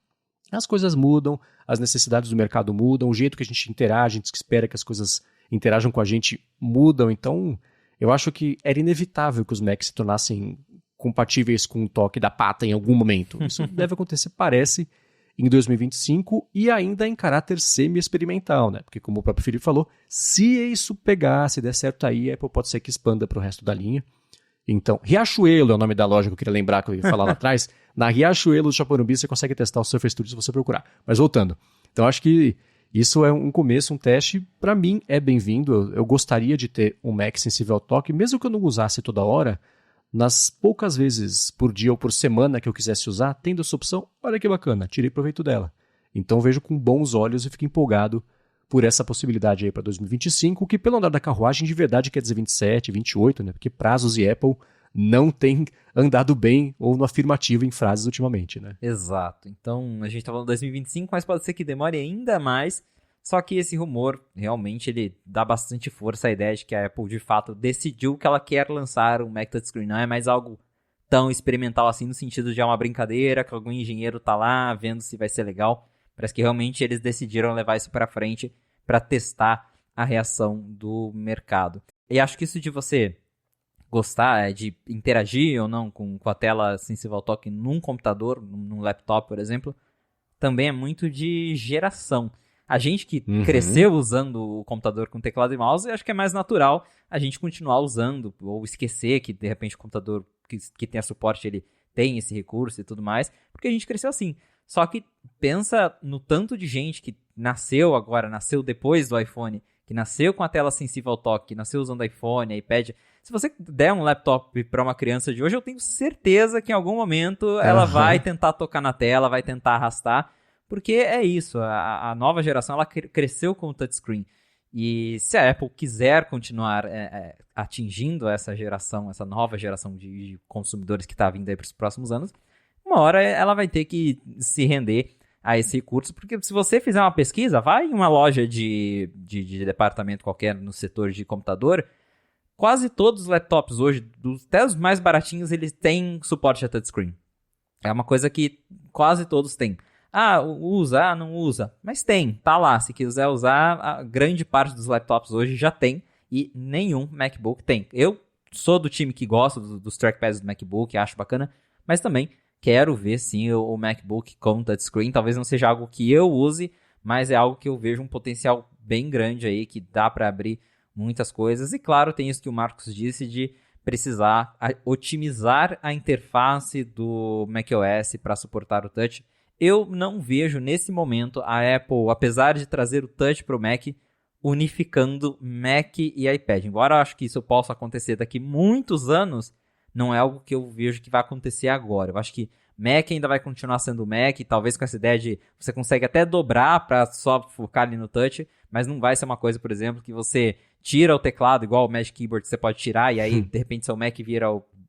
S1: as coisas mudam, as necessidades do mercado mudam, o jeito que a gente interage, a gente espera que as coisas interajam com a gente mudam. Então, eu acho que era inevitável que os Macs se tornassem compatíveis com o toque da pata em algum momento. Isso deve acontecer, parece, em 2025 e ainda em caráter semi-experimental, né? Porque, como o próprio Felipe falou, se isso pegar, se der certo aí, a Apple pode ser que expanda para o resto da linha. Então, Riachuelo é o nome da loja que eu queria lembrar, que eu ia falar lá atrás. Na Riachuelo do Shopping Morumbi você consegue testar o Surface Studio se você procurar. Mas voltando. Então, acho que Isso é um começo, um teste, para mim é bem-vindo. Eu gostaria de ter um Mac sensível ao toque, mesmo que eu não usasse toda hora, nas poucas vezes por dia ou por semana que eu quisesse usar, tendo essa opção, olha que bacana, tirei proveito dela. Então vejo com bons olhos e fico empolgado por essa possibilidade aí para 2025, que pelo andar da carruagem de verdade quer dizer 27, 28, né? Porque prazos e Apple não têm andado bem ou no afirmativo em frases ultimamente, né?
S2: Exato. Então, a gente tá falando 2025, mas pode ser que demore ainda mais. Só que esse rumor, realmente, ele dá bastante força à ideia de que a Apple, de fato, decidiu que ela quer lançar um Mac Touchscreen. Não é mais algo tão experimental assim, no sentido de uma brincadeira, que algum engenheiro tá lá vendo se vai ser legal. Parece que realmente eles decidiram levar isso para frente para testar a reação do mercado. E acho que isso de você gostar, de interagir ou não com a tela sensível ao toque num computador, num laptop, por exemplo, também é muito de geração. A gente que cresceu usando o computador com teclado e mouse, acho que é mais natural a gente continuar usando, ou esquecer que, de repente, o computador que tenha suporte, ele tem esse recurso e tudo mais, porque a gente cresceu assim. Só que pensa no tanto de gente que nasceu depois do iPhone, que nasceu com a tela sensível ao toque, que nasceu usando iPhone, iPad. Se você der um laptop para uma criança de hoje, eu tenho certeza que em algum momento ela vai tentar tocar na tela, vai tentar arrastar, porque é isso, a nova geração ela cresceu com o touchscreen. E se a Apple quiser continuar atingindo essa geração, essa nova geração de consumidores que está vindo aí para os próximos anos, uma hora ela vai ter que se render a esse recurso, porque se você fizer uma pesquisa, vai em uma loja de departamento qualquer no setor de computador, quase todos os laptops hoje, até os mais baratinhos, eles têm suporte a touchscreen. É uma coisa que quase todos têm. Usa, não usa. Mas tem, tá lá. Se quiser usar, a grande parte dos laptops hoje já tem e nenhum MacBook tem. Eu sou do time que gosta dos trackpads do MacBook, acho bacana, mas também quero ver sim o MacBook com touchscreen. Talvez não seja algo que eu use, mas é algo que eu vejo um potencial bem grande aí, que dá para abrir muitas coisas. E claro, tem isso que o Marcos disse de precisar otimizar a interface do macOS para suportar o touch. Eu não vejo nesse momento a Apple, apesar de trazer o touch para o Mac, unificando Mac e iPad. Embora eu acho que isso possa acontecer daqui muitos anos, não é algo que eu vejo que vai acontecer agora. Eu acho que Mac ainda vai continuar sendo Mac, talvez com essa ideia de você consegue até dobrar para só focar ali no touch, mas não vai ser uma coisa, por exemplo, que você tira o teclado, igual o Magic Keyboard que você pode tirar, e aí, de repente, seu Mac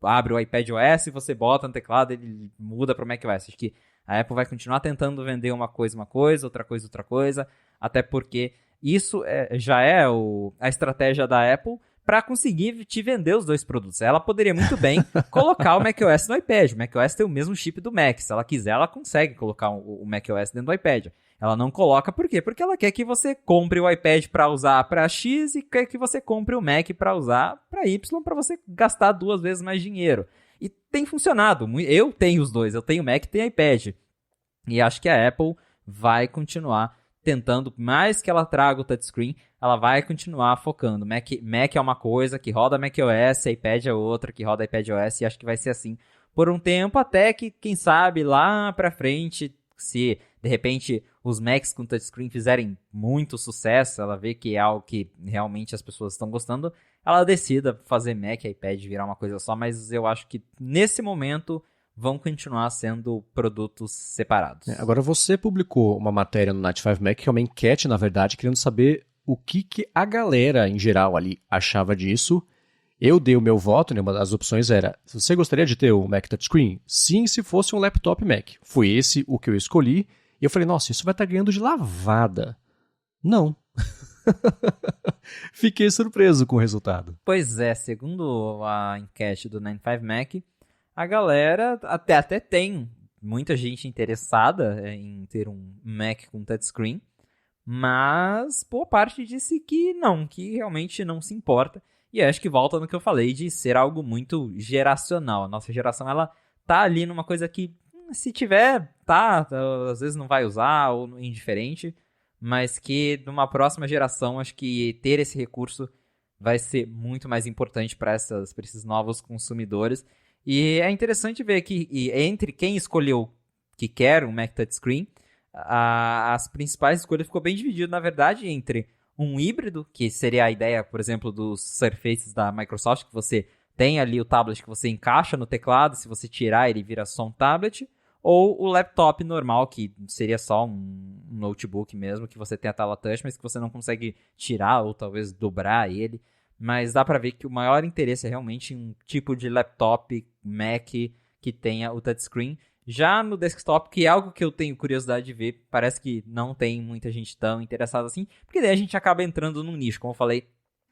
S2: abre o iPad OS, você bota no teclado, ele muda para o Mac OS. Acho que a Apple vai continuar tentando vender uma coisa, outra coisa, até porque isso já é a estratégia da Apple para conseguir te vender os dois produtos. Ela poderia muito bem colocar o macOS no iPad. O macOS tem o mesmo chip do Mac. Se ela quiser, ela consegue colocar o macOS dentro do iPad. Ela não coloca por quê? Porque ela quer que você compre o iPad para usar para X e quer que você compre o Mac para usar para Y, para você gastar 2 vezes mais dinheiro. E tem funcionado. Eu tenho os dois. Eu tenho Mac e tenho iPad. E acho que a Apple vai continuar tentando, mais que ela traga o touchscreen, ela vai continuar focando. Mac é uma coisa que roda macOS, iPad é outra que roda iPadOS, e acho que vai ser assim por um tempo, até que, quem sabe, lá pra frente, se de repente os Macs com touchscreen fizerem muito sucesso, ela vê que é algo que realmente as pessoas estão gostando, ela decida fazer Mac e iPad virar uma coisa só, mas eu acho que nesse momento vão continuar sendo produtos separados.
S1: Agora, você publicou uma matéria no Night 5 Mac, que é uma enquete, na verdade, querendo saber o que a galera, em geral, ali achava disso. Eu dei o meu voto, né? Uma das opções era, você gostaria de ter o Mac Touchscreen? Sim, se fosse um laptop Mac. Foi esse o que eu escolhi. E eu falei, nossa, isso vai estar ganhando de lavada. Não. Fiquei surpreso com o resultado.
S2: Pois é, segundo a enquete do 95 Mac, a galera até tem muita gente interessada em ter um Mac com touchscreen, mas boa parte disse que não, que realmente não se importa. E acho que volta no que eu falei de ser algo muito geracional. A nossa geração, ela tá ali numa coisa que, se tiver, às vezes não vai usar ou indiferente, mas que numa próxima geração, acho que ter esse recurso vai ser muito mais importante para esses novos consumidores. E é interessante ver que entre quem escolheu que quer um Mac Touchscreen, as principais escolhas ficou bem dividido, na verdade, entre um híbrido, que seria a ideia, por exemplo, dos Surfaces da Microsoft, que você tem ali o tablet que você encaixa no teclado, se você tirar ele vira só um tablet, ou o laptop normal, que seria só um notebook mesmo, que você tem a tela touch, mas que você não consegue tirar ou talvez dobrar ele. Mas dá pra ver que o maior interesse é realmente em um tipo de laptop Mac que tenha o touchscreen. Já no desktop, que é algo que eu tenho curiosidade de ver, parece que não tem muita gente tão interessada assim, porque daí a gente acaba entrando num nicho. Como eu falei,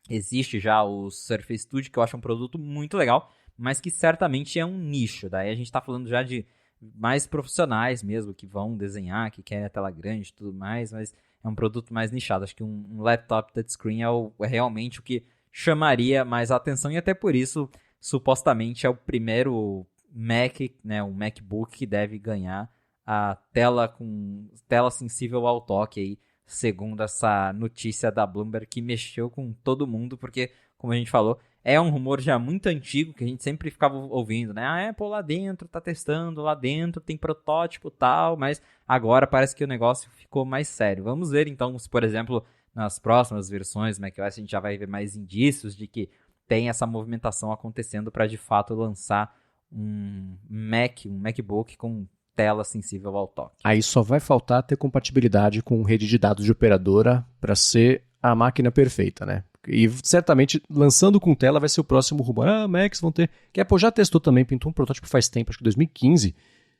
S2: existe já o Surface Studio, que eu acho um produto muito legal, mas que certamente é um nicho. Daí a gente tá falando já de mais profissionais mesmo, que vão desenhar, que querem a tela grande e tudo mais, mas é um produto mais nichado. Acho que um laptop touchscreen é realmente o que chamaria mais a atenção, e até por isso, supostamente, é o primeiro Mac, né, um MacBook que deve ganhar a tela com tela sensível ao toque aí, segundo essa notícia da Bloomberg, que mexeu com todo mundo, porque, como a gente falou, é um rumor já muito antigo, que a gente sempre ficava ouvindo, né? A Apple lá dentro tá testando, lá dentro tem protótipo e tal, mas agora parece que o negócio ficou mais sério. Vamos ver então se, por exemplo, nas próximas versões do macOS a gente já vai ver mais indícios de que tem essa movimentação acontecendo para de fato lançar um MacBook com tela sensível ao toque.
S1: Aí só vai faltar ter compatibilidade com rede de dados de operadora para ser a máquina perfeita, né? E certamente, lançando com tela, vai ser o próximo rumor. Macs vão ter... Que a Apple já testou também, pintou um protótipo faz tempo, acho que 2015,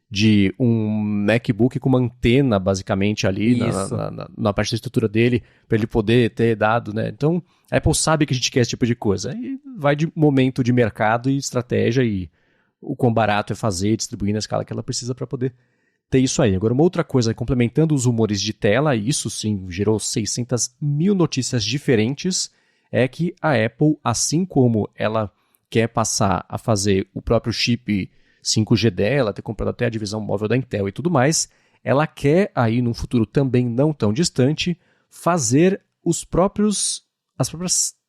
S1: de um MacBook com uma antena, basicamente, ali na parte da estrutura dele, para ele poder ter dado, né? Então, a Apple sabe que a gente quer esse tipo de coisa. E vai de momento de mercado e estratégia, e o quão barato é fazer, distribuir na escala que ela precisa para poder ter isso aí. Agora, uma outra coisa, complementando os rumores de tela, e isso sim gerou 600 mil notícias diferentes, é que a Apple, assim como ela quer passar a fazer o próprio chip 5G dela, ter comprado até a divisão móvel da Intel e tudo mais, ela quer aí, num futuro também não tão distante, fazer as próprias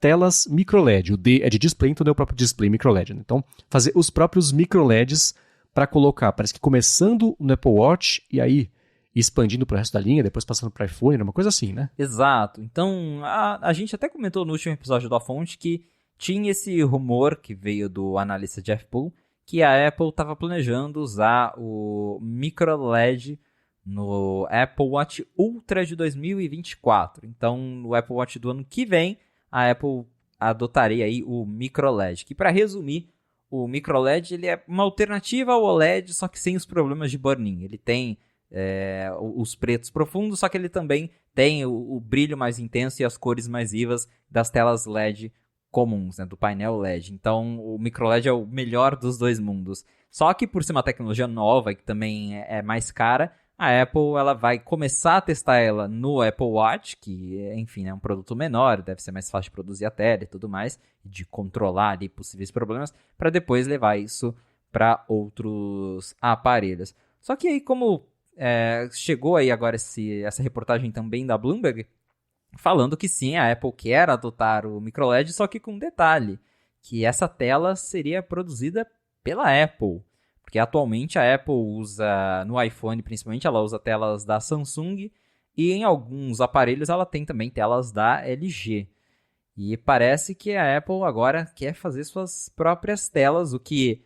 S1: telas microLED. O D é de display, então é o próprio display microLED. Então, fazer os próprios microLEDs para colocar, parece que começando no Apple Watch e aí expandindo para o resto da linha, depois passando para iPhone, uma coisa assim, né?
S2: Exato. Então, a gente até comentou no último episódio da Fonte que tinha esse rumor que veio do analista Jeff Poole, que a Apple estava planejando usar o microLED no Apple Watch Ultra de 2024. Então, no Apple Watch do ano que vem, a Apple adotaria aí o microLED, que, para resumir, o microLED ele é uma alternativa ao OLED, só que sem os problemas de burn-in. Ele tem os pretos profundos, só que ele também tem o brilho mais intenso e as cores mais vivas das telas LED comuns, né, do painel LED. Então, o microLED é o melhor dos dois mundos. Só que por ser uma tecnologia nova e que também é mais cara, a Apple ela vai começar a testar ela no Apple Watch, que, enfim, é um produto menor, deve ser mais fácil de produzir a tela e tudo mais, de controlar ali possíveis problemas, para depois levar isso para outros aparelhos. Só que aí, como chegou aí agora essa reportagem também da Bloomberg, falando que sim, a Apple quer adotar o microLED, só que com um detalhe, que essa tela seria produzida pela Apple. Porque atualmente a Apple usa, no iPhone principalmente, ela usa telas da Samsung e em alguns aparelhos ela tem também telas da LG. E parece que a Apple agora quer fazer suas próprias telas, o que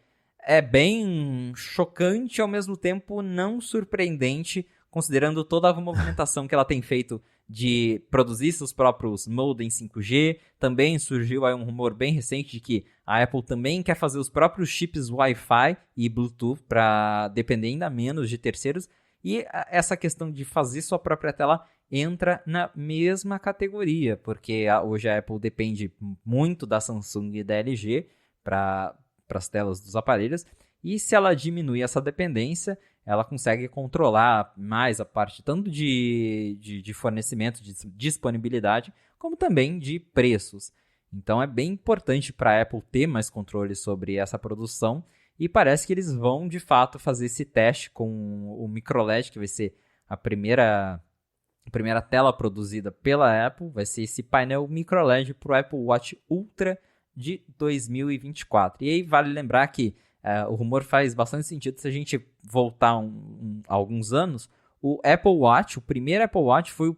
S2: é bem chocante e ao mesmo tempo não surpreendente, considerando toda a movimentação que ela tem feito de produzir seus próprios modems 5G. Também surgiu aí um rumor bem recente de que a Apple também quer fazer os próprios chips Wi-Fi e Bluetooth para depender ainda menos de terceiros. E essa questão de fazer sua própria tela entra na mesma categoria, porque hoje a Apple depende muito da Samsung e da LG para as telas dos aparelhos. E se ela diminuir essa dependência, ela consegue controlar mais a parte tanto de fornecimento, de disponibilidade, como também de preços. Então é bem importante para a Apple ter mais controle sobre essa produção, e parece que eles vão de fato fazer esse teste com o microLED, que vai ser a primeira tela produzida pela Apple, vai ser esse painel microLED para o Apple Watch Ultra de 2024. E aí vale lembrar que o rumor faz bastante sentido se a gente voltar alguns anos. o Apple Watch, o primeiro Apple Watch, foi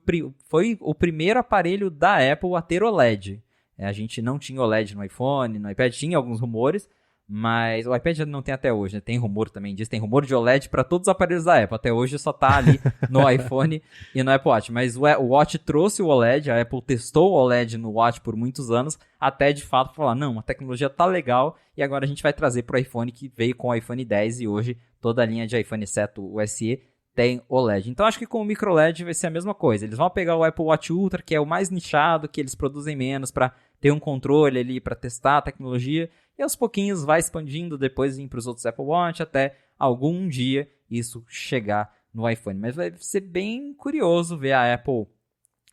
S2: o primeiro aparelho da Apple a ter OLED. A gente não tinha OLED no iPhone, no iPad tinha alguns rumores, mas o iPad não tem até hoje, né? Tem rumor também disso, tem rumor de OLED para todos os aparelhos da Apple. Até hoje só tá ali no iPhone e no Apple Watch. Mas o Watch trouxe o OLED, a Apple testou o OLED no Watch por muitos anos, até de fato falar, não, a tecnologia tá legal e agora a gente vai trazer pro iPhone, que veio com o iPhone 10 e hoje toda a linha de iPhone, exceto o SE, tem OLED. Então acho que com o micro LED vai ser a mesma coisa. Eles vão pegar o Apple Watch Ultra, que é o mais nichado, que eles produzem menos para ter um controle ali, para testar a tecnologia, e aos pouquinhos vai expandindo, depois ir para os outros Apple Watch, até algum dia isso chegar no iPhone. Mas vai ser bem curioso ver a Apple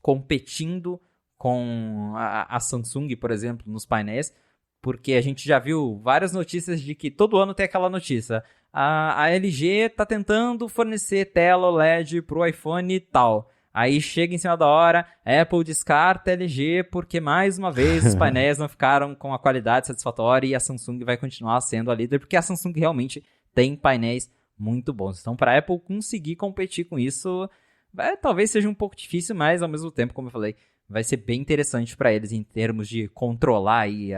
S2: competindo com a Samsung, por exemplo, nos painéis, porque a gente já viu várias notícias de que todo ano tem aquela notícia. A LG está tentando fornecer tela OLED para o iPhone tal. Aí chega em cima da hora, a Apple descarta a LG porque, mais uma vez, os painéis não ficaram com a qualidade satisfatória e a Samsung vai continuar sendo a líder, porque a Samsung realmente tem painéis muito bons. Então, para a Apple conseguir competir com isso, talvez seja um pouco difícil, mas, ao mesmo tempo, como eu falei, vai ser bem interessante para eles em termos de controlar aí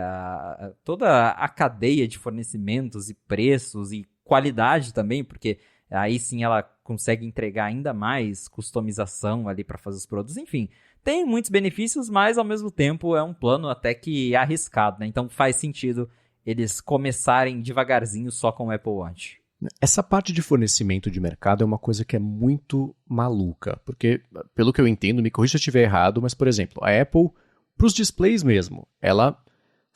S2: toda a cadeia de fornecimentos e preços e qualidade também, porque aí sim ela consegue entregar ainda mais customização ali para fazer os produtos. Enfim, tem muitos benefícios, mas ao mesmo tempo é um plano até que arriscado, né? Então faz sentido eles começarem devagarzinho só com o Apple Watch.
S1: Essa parte de fornecimento de mercado é uma coisa que é muito maluca, porque, pelo que eu entendo, me corrija se eu estiver errado, mas, por exemplo, a Apple, para os displays mesmo, ela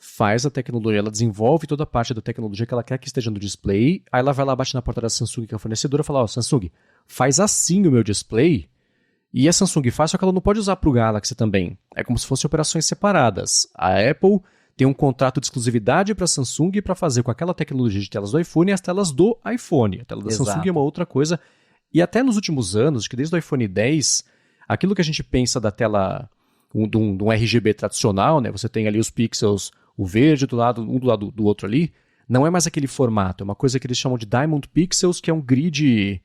S1: faz a tecnologia, ela desenvolve toda a parte da tecnologia que ela quer que esteja no display, aí ela vai lá, bate na porta da Samsung, que é a fornecedora, e fala, Samsung, faz assim o meu display, e a Samsung faz, só que ela não pode usar para o Galaxy também. É como se fossem operações separadas. A Apple tem um contrato de exclusividade para a Samsung para fazer com aquela tecnologia de telas do iPhone e as telas do iPhone. A tela da Samsung é uma outra coisa. E até nos últimos anos, que desde o iPhone 10, aquilo que a gente pensa da tela de um RGB tradicional, né? Você tem ali os pixels, o verde um do lado do outro ali, não é mais aquele formato. É uma coisa que eles chamam de Diamond Pixels, que é um grid...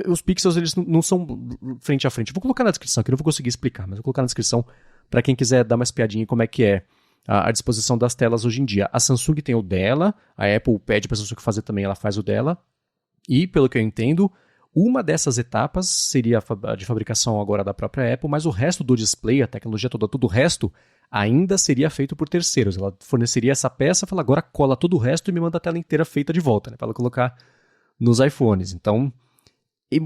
S1: os pixels eles não são frente a frente. Vou colocar na descrição, que eu não vou conseguir explicar, mas vou colocar na descrição para quem quiser dar uma espiadinha em como é que é a disposição das telas hoje em dia. A Samsung tem o dela, a Apple pede para a Samsung fazer também, ela faz o dela. E, pelo que eu entendo, uma dessas etapas seria a de fabricação agora da própria Apple, mas o resto do display, a tecnologia toda, todo o resto, ainda seria feito por terceiros. Ela forneceria essa peça, fala, agora cola todo o resto e me manda a tela inteira feita de volta, né, para ela colocar nos iPhones. Então,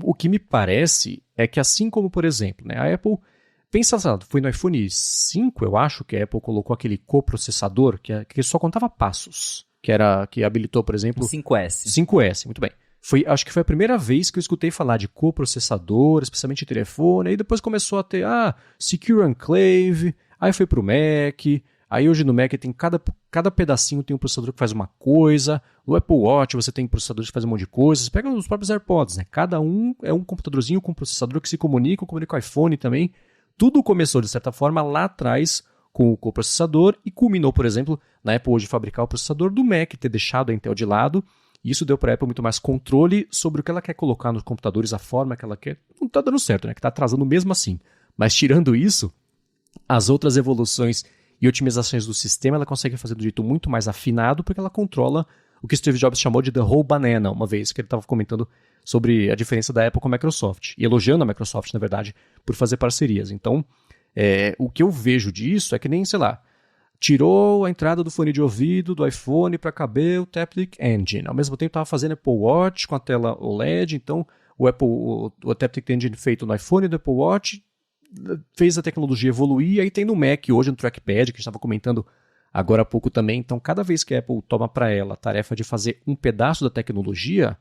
S1: o que me parece é que assim como, por exemplo, né, a Apple... Pensa, foi no iPhone 5, eu acho, que a Apple colocou aquele coprocessador que só contava passos, que habilitou, por exemplo...
S2: O 5S.
S1: 5S, muito bem. Acho que foi a primeira vez que eu escutei falar de coprocessador, especialmente em telefone, aí depois começou a ter, Secure Enclave, aí foi pro Mac, aí hoje no Mac tem cada pedacinho tem um processador que faz uma coisa, no Apple Watch você tem processadores que fazem um monte de coisa, você pega os próprios AirPods, né? Cada um é um computadorzinho com um processador que se comunica com o iPhone também. Tudo começou, de certa forma, lá atrás com o coprocessador e culminou, por exemplo, na Apple hoje fabricar o processador do Mac, ter deixado a Intel de lado. E isso deu para a Apple muito mais controle sobre o que ela quer colocar nos computadores, a forma que ela quer. Não está dando certo, né? Que está atrasando mesmo assim. Mas tirando isso, as outras evoluções e otimizações do sistema ela consegue fazer do jeito muito mais afinado porque ela controla o que Steve Jobs chamou de the whole banana, uma vez que ele estava comentando sobre a diferença da Apple com a Microsoft, e elogiando a Microsoft, na verdade, por fazer parcerias. Então, o que eu vejo disso é que nem, sei lá, tirou a entrada do fone de ouvido do iPhone para caber o Taptic Engine. Ao mesmo tempo, estava fazendo Apple Watch com a tela OLED, então o Taptic Engine feito no iPhone do Apple Watch fez a tecnologia evoluir, aí tem no Mac hoje, no Trackpad, que a gente estava comentando agora há pouco também. Então, cada vez que a Apple toma para ela a tarefa de fazer um pedaço da tecnologia,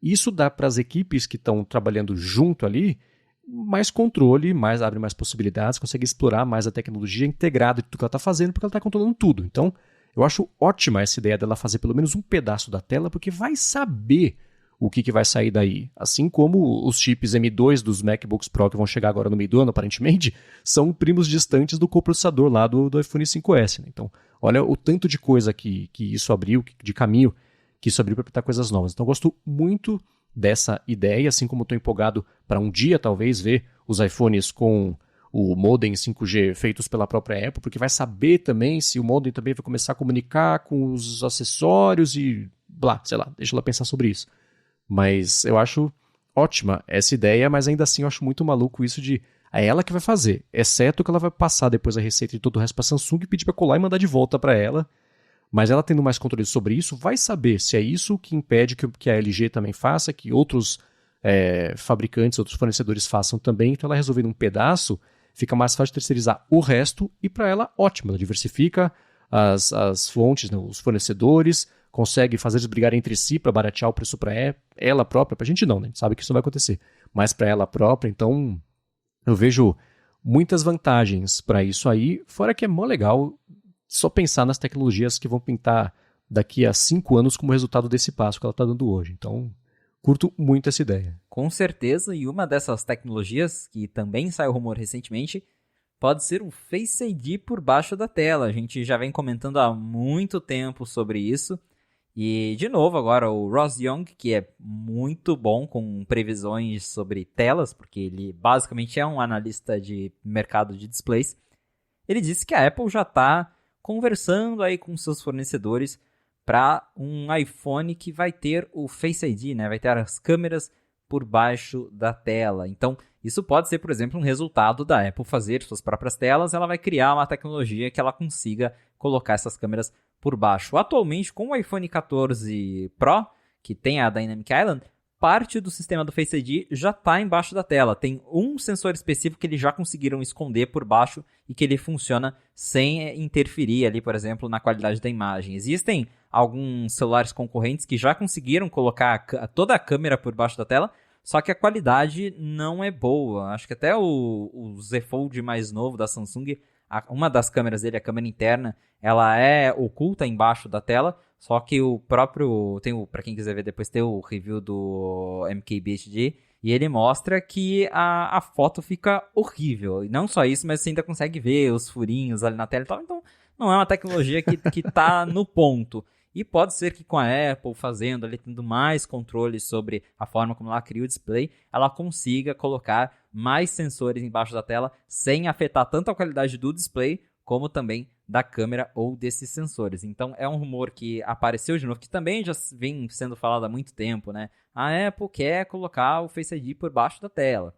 S1: isso dá para as equipes que estão trabalhando junto ali mais controle, abre mais possibilidades, consegue explorar mais a tecnologia integrada de tudo que ela está fazendo, porque ela está controlando tudo. Então, eu acho ótima essa ideia dela fazer pelo menos um pedaço da tela, porque vai saber o que vai sair daí. Assim como os chips M2 dos MacBooks Pro que vão chegar agora no meio do ano, aparentemente, são primos distantes do coprocessador lá do iPhone 5S. Né? Então, olha o tanto de coisa que isso abriu, de caminho que isso abriu para apresentar coisas novas. Então, eu gosto muito dessa ideia, assim como estou empolgado para um dia talvez ver os iPhones com o modem 5G feitos pela própria Apple, porque vai saber também se o modem também vai começar a comunicar com os acessórios e blá, sei lá, deixa ela pensar sobre isso. Mas eu acho ótima essa ideia, mas ainda assim eu acho muito maluco isso de é ela que vai fazer, exceto que ela vai passar depois a receita de todo o resto para a Samsung e pedir para colar e mandar de volta para ela. Mas ela tendo mais controle sobre isso, vai saber se é isso que impede que a LG também faça, que outros fabricantes, outros fornecedores façam também. Então ela resolvendo um pedaço, fica mais fácil de terceirizar o resto e para ela, ótimo. Ela diversifica as fontes, né, os fornecedores, consegue fazer eles brigarem entre si para baratear o preço para ela própria. Para a gente não, né? A gente sabe que isso não vai acontecer. Mas para ela própria, então eu vejo muitas vantagens para isso aí, fora que é mó legal só pensar nas tecnologias que vão pintar daqui a 5 anos como resultado desse passo que ela está dando hoje. Então, curto muito essa ideia.
S2: Com certeza, e uma dessas tecnologias, que também saiu rumor recentemente, pode ser o Face ID por baixo da tela. A gente já vem comentando há muito tempo sobre isso. E, de novo, agora o Ross Young, que é muito bom com previsões sobre telas, porque ele basicamente é um analista de mercado de displays, ele disse que a Apple já está conversando aí com seus fornecedores para um iPhone que vai ter o Face ID, né? Vai ter as câmeras por baixo da tela. Então, isso pode ser, por exemplo, um resultado da Apple fazer suas próprias telas. Ela vai criar uma tecnologia que ela consiga colocar essas câmeras por baixo. Atualmente, com o iPhone 14 Pro, que tem a Dynamic Island, parte do sistema do Face ID já está embaixo da tela. Tem um sensor específico que eles já conseguiram esconder por baixo e que ele funciona sem interferir ali, por exemplo, na qualidade da imagem. Existem alguns celulares concorrentes que já conseguiram colocar toda a câmera por baixo da tela, só que a qualidade não é boa. Acho que até o Z Fold mais novo da Samsung, uma das câmeras dele, a câmera interna, ela é oculta embaixo da tela, só que o próprio, para quem quiser ver depois, tem o review do MKBHD, e ele mostra que a foto fica horrível. E não só isso, mas você ainda consegue ver os furinhos ali na tela e tal. Então, não é uma tecnologia que tá no ponto. E pode ser que com a Apple fazendo ali, tendo mais controle sobre a forma como ela cria o display, ela consiga colocar mais sensores embaixo da tela sem afetar tanto a qualidade do display como também da câmera ou desses sensores. Então é um rumor que apareceu de novo, que também já vem sendo falado há muito tempo, né? A Apple quer colocar o Face ID por baixo da tela,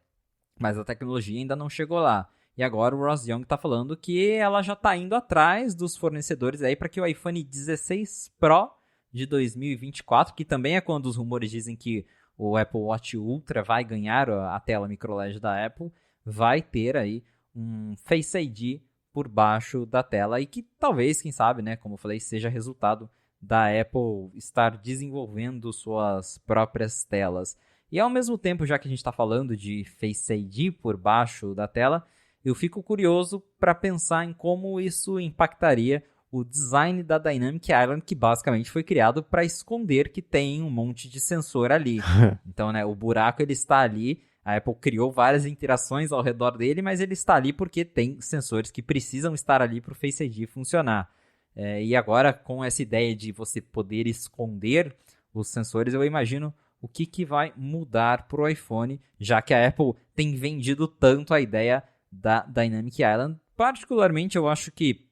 S2: mas a tecnologia ainda não chegou lá. E agora o Ross Young está falando que ela já está indo atrás dos fornecedores aí para que o iPhone 16 Pro de 2024, que também é quando os rumores dizem que o Apple Watch Ultra vai ganhar a tela microLED da Apple, vai ter aí um Face ID por baixo da tela e que talvez, quem sabe, né, como eu falei, seja resultado da Apple estar desenvolvendo suas próprias telas. E ao mesmo tempo, já que a gente está falando de Face ID por baixo da tela, eu fico curioso para pensar em como isso impactaria o design da Dynamic Island, que basicamente foi criado para esconder que tem um monte de sensor ali. Então, né, o buraco ele está ali. A Apple criou várias interações ao redor dele, mas ele está ali porque tem sensores que precisam estar ali para o Face ID funcionar. E agora, com essa ideia de você poder esconder os sensores, eu imagino o que vai mudar para o iPhone, já que a Apple tem vendido tanto a ideia da Dynamic Island. Particularmente, eu acho que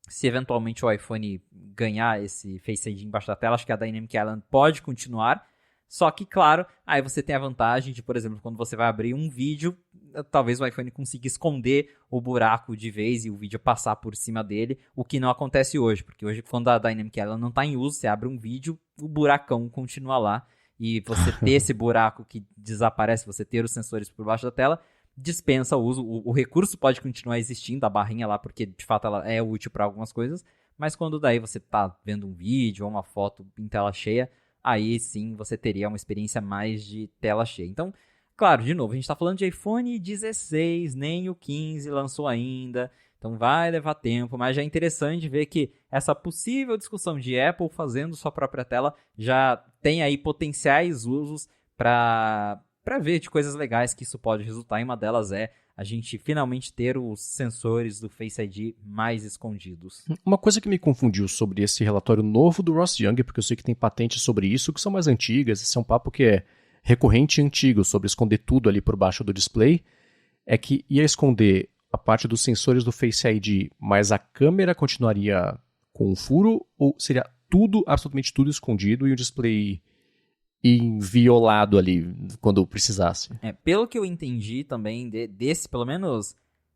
S2: se eventualmente o iPhone ganhar esse Face ID embaixo da tela, acho que a Dynamic Island pode continuar. Só que, claro, aí você tem a vantagem de, por exemplo, quando você vai abrir um vídeo, talvez o iPhone consiga esconder o buraco de vez e o vídeo passar por cima dele, o que não acontece hoje, porque hoje, quando a Dynamic Island não está em uso, você abre um vídeo, o buracão continua lá, e você ter esse buraco que desaparece, você ter os sensores por baixo da tela, dispensa o uso. O recurso pode continuar existindo, a barrinha lá, porque de fato ela é útil para algumas coisas, mas quando daí você está vendo um vídeo ou uma foto em tela cheia, aí sim você teria uma experiência mais de tela cheia. Então, claro, de novo, a gente está falando de iPhone 16, nem o 15 lançou ainda, então vai levar tempo, mas já é interessante ver que essa possível discussão de Apple fazendo sua própria tela já tem aí potenciais usos para ver de coisas legais que isso pode resultar, e uma delas é a gente finalmente ter os sensores do Face ID mais escondidos.
S1: Uma coisa que me confundiu sobre esse relatório novo do Ross Young, porque eu sei que tem patentes sobre isso que são mais antigas, esse é um papo que recorrente e antigo sobre esconder tudo ali por baixo do display é que ia esconder a parte dos sensores do Face ID, mas a câmera continuaria com um furo, ou seria tudo, absolutamente tudo escondido e o display inviolado ali quando precisasse?
S2: Pelo que eu entendi também pelo menos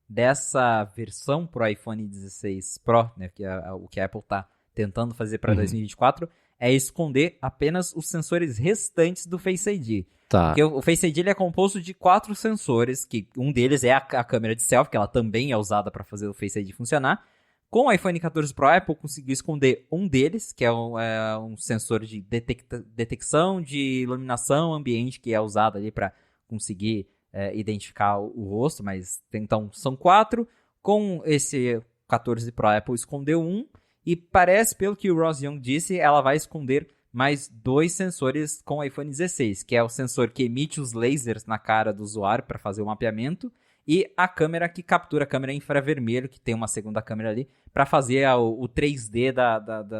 S2: dessa versão pro iPhone 16 Pro, né, que é o que a Apple tá tentando fazer para 2024, é esconder apenas os sensores restantes do Face ID.
S1: Tá.
S2: Porque o Face ID ele é composto de 4 sensores, que um deles é a câmera de selfie, que ela também é usada para fazer o Face ID funcionar. Com o iPhone 14 Pro, a Apple conseguiu esconder um deles, que é um sensor de detecção de iluminação ambiente, que é usado ali para conseguir identificar o rosto, mas então são 4. Com esse 14 Pro, a Apple escondeu um, e parece, pelo que o Ross Young disse, ela vai esconder mais 2 sensores com o iPhone 16, que é o sensor que emite os lasers na cara do usuário para fazer o mapeamento, e a câmera que captura a câmera infravermelho, que tem uma segunda câmera ali, para fazer o 3D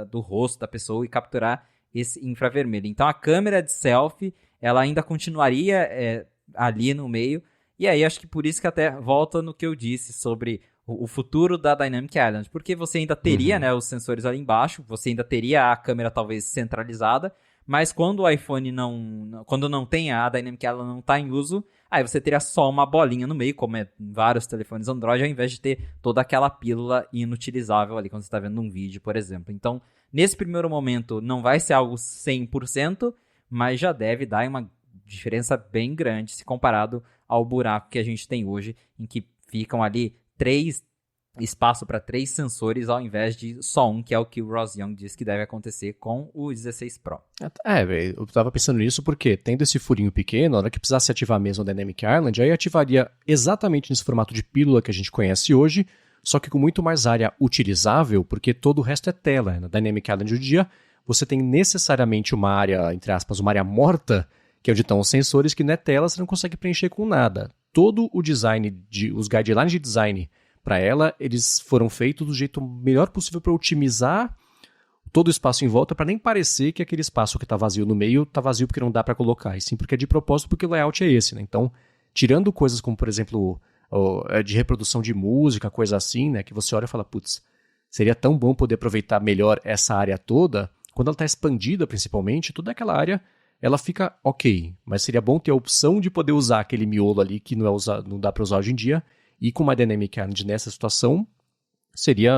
S2: do rosto da pessoa e capturar esse infravermelho. Então a câmera de selfie, ela ainda continuaria ali no meio, e aí acho que por isso que até volta no que eu disse sobre o futuro da Dynamic Island, porque você ainda teria né, os sensores ali embaixo, você ainda teria a câmera talvez centralizada, mas quando o iPhone quando não tem a Dynamic Island não está em uso, aí você teria só uma bolinha no meio, como é em vários telefones Android, ao invés de ter toda aquela pílula inutilizável ali quando você está vendo um vídeo, por exemplo. Então, nesse primeiro momento, não vai ser algo 100%, mas já deve dar uma diferença bem grande se comparado ao buraco que a gente tem hoje, em que ficam ali espaço para 3 sensores ao invés de só um, que é o que o Ross Young diz que deve acontecer com o 16 Pro.
S1: Eu tava pensando nisso porque, tendo esse furinho pequeno, na hora que precisasse ativar mesmo o Dynamic Island, aí ativaria exatamente nesse formato de pílula que a gente conhece hoje, só que com muito mais área utilizável, porque todo o resto é tela. Na Dynamic Island do dia, você tem necessariamente uma área, entre aspas, uma área morta, que é onde estão os sensores, que não é tela, você não consegue preencher com nada. Todo o design, os guidelines de design para ela, eles foram feitos do jeito melhor possível para otimizar todo o espaço em volta, para nem parecer que aquele espaço que está vazio no meio está vazio porque não dá para colocar, e sim porque é de propósito, porque o layout é esse, né? Então, tirando coisas como, por exemplo, de reprodução de música, coisa assim, né, que você olha e fala, putz, seria tão bom poder aproveitar melhor essa área toda, quando ela está expandida principalmente, toda aquela área ela fica ok, mas seria bom ter a opção de poder usar aquele miolo ali que não dá para usar hoje em dia, e com uma Dynamic Island nessa situação, seria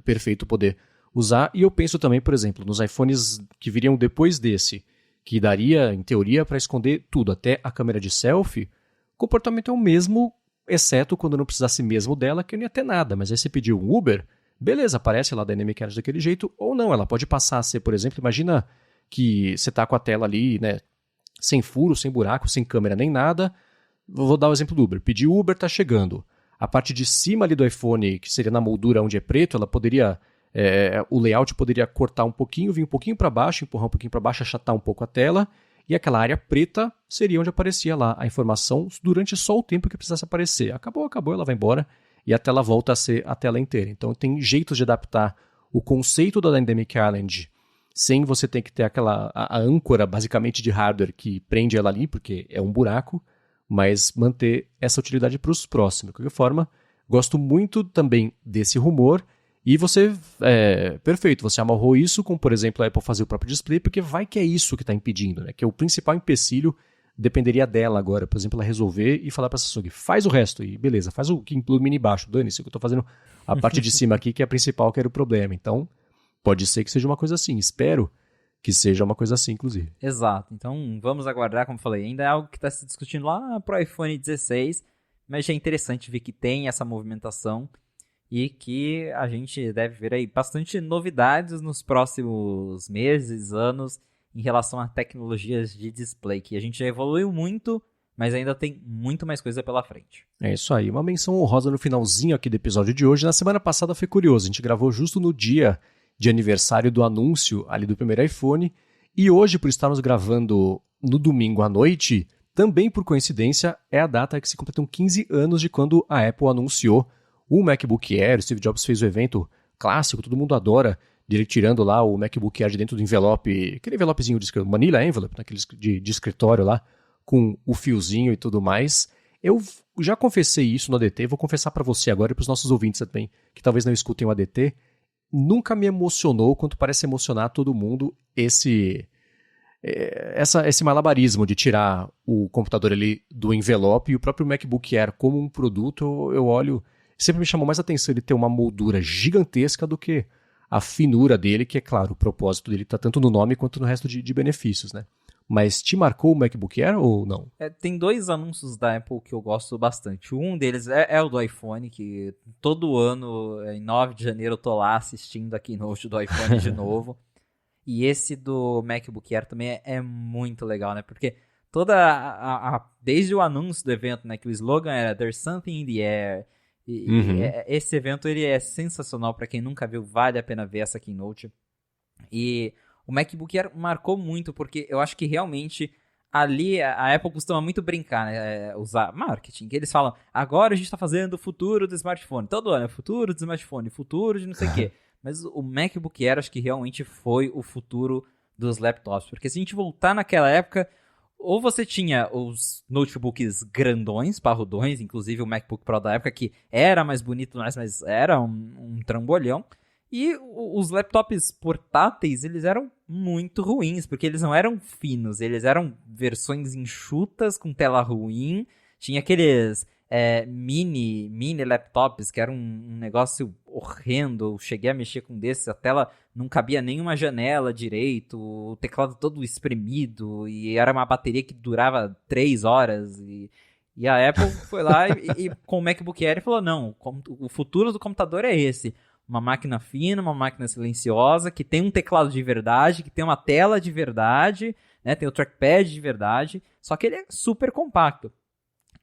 S1: perfeito poder usar. E eu penso também, por exemplo, nos iPhones que viriam depois desse, que daria, em teoria, para esconder tudo, até a câmera de selfie, o comportamento é o mesmo, exceto quando não precisasse mesmo dela, que não ia ter nada. Mas aí você pediu um Uber, beleza, aparece lá a Dynamic Island daquele jeito, ou não, ela pode passar a ser, por exemplo, imagina que você está com a tela ali, né, sem furo, sem buraco, sem câmera nem nada. Vou dar o exemplo do Uber. Pedi Uber, está chegando. A parte de cima ali do iPhone, que seria na moldura onde é preto, ela poderia, o layout poderia cortar um pouquinho, vir um pouquinho para baixo, empurrar um pouquinho para baixo, achatar um pouco a tela, e aquela área preta seria onde aparecia lá a informação durante só o tempo que precisasse aparecer. Acabou, ela vai embora, e a tela volta a ser a tela inteira. Então tem jeitos de adaptar o conceito da Dynamic Island sem você ter que ter a âncora, basicamente, de hardware que prende ela ali, porque é um buraco, mas manter essa utilidade para os próximos. De qualquer forma, gosto muito também desse rumor, e você, perfeito, você amarrou isso com, por exemplo, a Apple fazer o próprio display, porque vai que é isso que está impedindo, né? Que é o principal empecilho, dependeria dela agora, por exemplo, ela resolver e falar para a Samsung, faz o resto, e beleza, faz o que inclui mini baixo, dane-se, eu estou fazendo a parte de cima aqui, que é a principal, que era o problema. Então, pode ser que seja uma coisa assim, espero que seja uma coisa assim, inclusive.
S2: Exato, então vamos aguardar, como eu falei, ainda é algo que está se discutindo lá pro iPhone 16, mas já é interessante ver que tem essa movimentação e que a gente deve ver aí bastante novidades nos próximos meses, anos, em relação a tecnologias de display, que a gente já evoluiu muito, mas ainda tem muito mais coisa pela frente.
S1: É isso aí, uma menção honrosa no finalzinho aqui do episódio de hoje. Na semana passada foi curioso, a gente gravou justo no dia de aniversário do anúncio ali do primeiro iPhone, e hoje, por estarmos gravando no domingo à noite, também por coincidência, é a data que se completam 15 anos de quando a Apple anunciou o MacBook Air. O Steve Jobs fez o evento clássico, todo mundo adora, dele tirando lá o MacBook Air de dentro do envelope, aquele envelopezinho de Manila Envelope, naqueles de escritório lá, com o fiozinho e tudo mais. Eu já confessei isso no ADT, vou confessar para você agora e para os nossos ouvintes também, que talvez não escutem o ADT. Nunca me emocionou quanto parece emocionar todo mundo esse malabarismo de tirar o computador ali do envelope, e o próprio MacBook Air como um produto, eu olho, sempre me chamou mais atenção ele ter uma moldura gigantesca do que a finura dele, que é claro, o propósito dele está tanto no nome quanto no resto de benefícios, né? Mas te marcou o MacBook Air ou não?
S2: Tem 2 anúncios da Apple que eu gosto bastante. Um deles é o do iPhone, que todo ano, em 9 de janeiro, eu tô lá assistindo a keynote do iPhone de novo. E esse do MacBook Air também é muito legal, né? Porque desde o anúncio do evento, né, que o slogan era There's Something in the Air. Esse evento ele é sensacional para quem nunca viu, vale a pena ver essa keynote. E o MacBook Air marcou muito, porque eu acho que realmente ali a Apple costuma muito brincar, né? Usar marketing, que eles falam, agora a gente está fazendo o futuro do smartphone. Todo ano é futuro do smartphone, futuro de não sei o quê. Mas o MacBook Air acho que realmente foi o futuro dos laptops. Porque se a gente voltar naquela época, ou você tinha os notebooks grandões, parrudões, inclusive o MacBook Pro da época, que era mais bonito, mas era um trambolhão. E os laptops portáteis, eles eram muito ruins, porque eles não eram finos, eles eram versões enxutas, com tela ruim. Tinha aqueles mini laptops, que era um negócio horrendo. Eu cheguei a mexer com desses, a tela não cabia nenhuma janela direito, o teclado todo espremido, e era uma bateria que durava 3 horas. E a Apple foi lá e com o MacBook Air falou, não, o futuro do computador é esse. Uma máquina fina, uma máquina silenciosa, que tem um teclado de verdade, que tem uma tela de verdade, né? Tem o trackpad de verdade, só que ele é super compacto.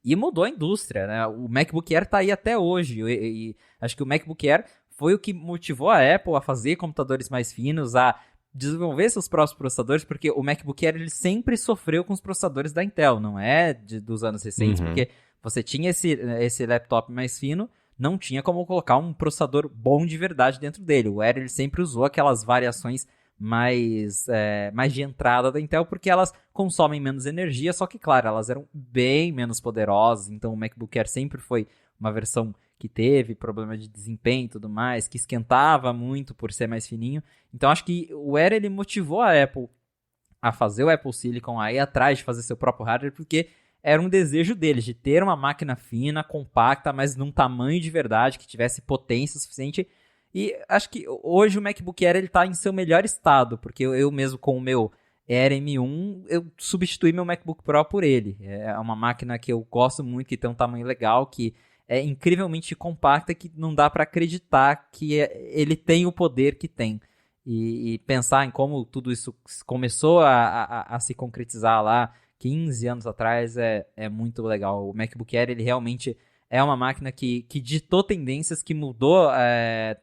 S2: E mudou a indústria, né? O MacBook Air tá aí até hoje, e acho que o MacBook Air foi o que motivou a Apple a fazer computadores mais finos, a desenvolver seus próprios processadores, porque o MacBook Air ele sempre sofreu com os processadores da Intel, não é dos anos recentes, porque você tinha esse laptop mais fino, não tinha como colocar um processador bom de verdade dentro dele. O Air ele sempre usou aquelas variações mais de entrada da Intel, porque elas consomem menos energia, só que, claro, elas eram bem menos poderosas, então o MacBook Air sempre foi uma versão que teve problema de desempenho e tudo mais, que esquentava muito por ser mais fininho. Então, acho que o Air ele motivou a Apple a fazer o Apple Silicon, a ir atrás de fazer seu próprio hardware, porque era um desejo deles, de ter uma máquina fina, compacta, mas num tamanho de verdade, que tivesse potência suficiente. E acho que hoje o MacBook Air ele tá em seu melhor estado, porque eu mesmo com o meu Air M1, eu substituí meu MacBook Pro por ele. É uma máquina que eu gosto muito, que tem um tamanho legal, que é incrivelmente compacta, que não dá para acreditar que ele tem o poder que tem. E pensar em como tudo isso começou a se concretizar lá 15 anos atrás é muito legal. O MacBook Air ele realmente é uma máquina que ditou tendências, que mudou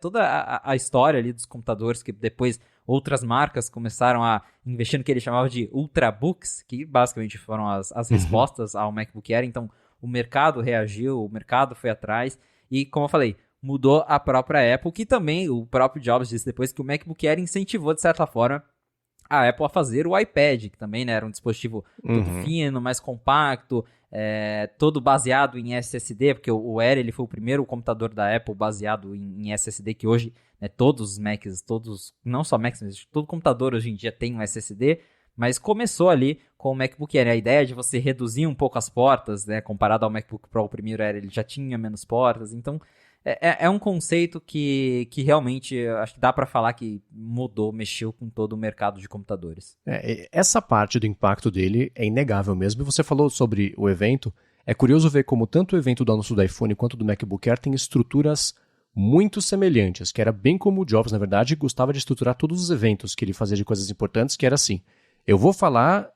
S2: toda a história ali dos computadores, que depois outras marcas começaram a investir no que ele chamava de Ultrabooks, que basicamente foram as respostas ao MacBook Air. Então o mercado reagiu, o mercado foi atrás e, como eu falei, mudou a própria Apple, que também o próprio Jobs disse depois que o MacBook Air incentivou, de certa forma, a Apple a fazer o iPad, que também, né, era um dispositivo todo fino, mais compacto, todo baseado em SSD, porque o Air ele foi o primeiro computador da Apple baseado em SSD, que hoje, né, todos os Macs, não só Macs, mas todo computador hoje em dia tem um SSD, mas começou ali com o MacBook Air. A ideia de você reduzir um pouco as portas, né, comparado ao MacBook Pro, o primeiro Air, ele já tinha menos portas, então é um conceito que realmente acho que dá para falar que mudou, mexeu com todo o mercado de computadores.
S1: Essa parte do impacto dele é inegável mesmo. E você falou sobre o evento. É curioso ver como tanto o evento do anúncio do iPhone quanto do MacBook Air tem estruturas muito semelhantes, que era bem como o Jobs, na verdade, gostava de estruturar todos os eventos que ele fazia de coisas importantes, que era assim, eu vou falar,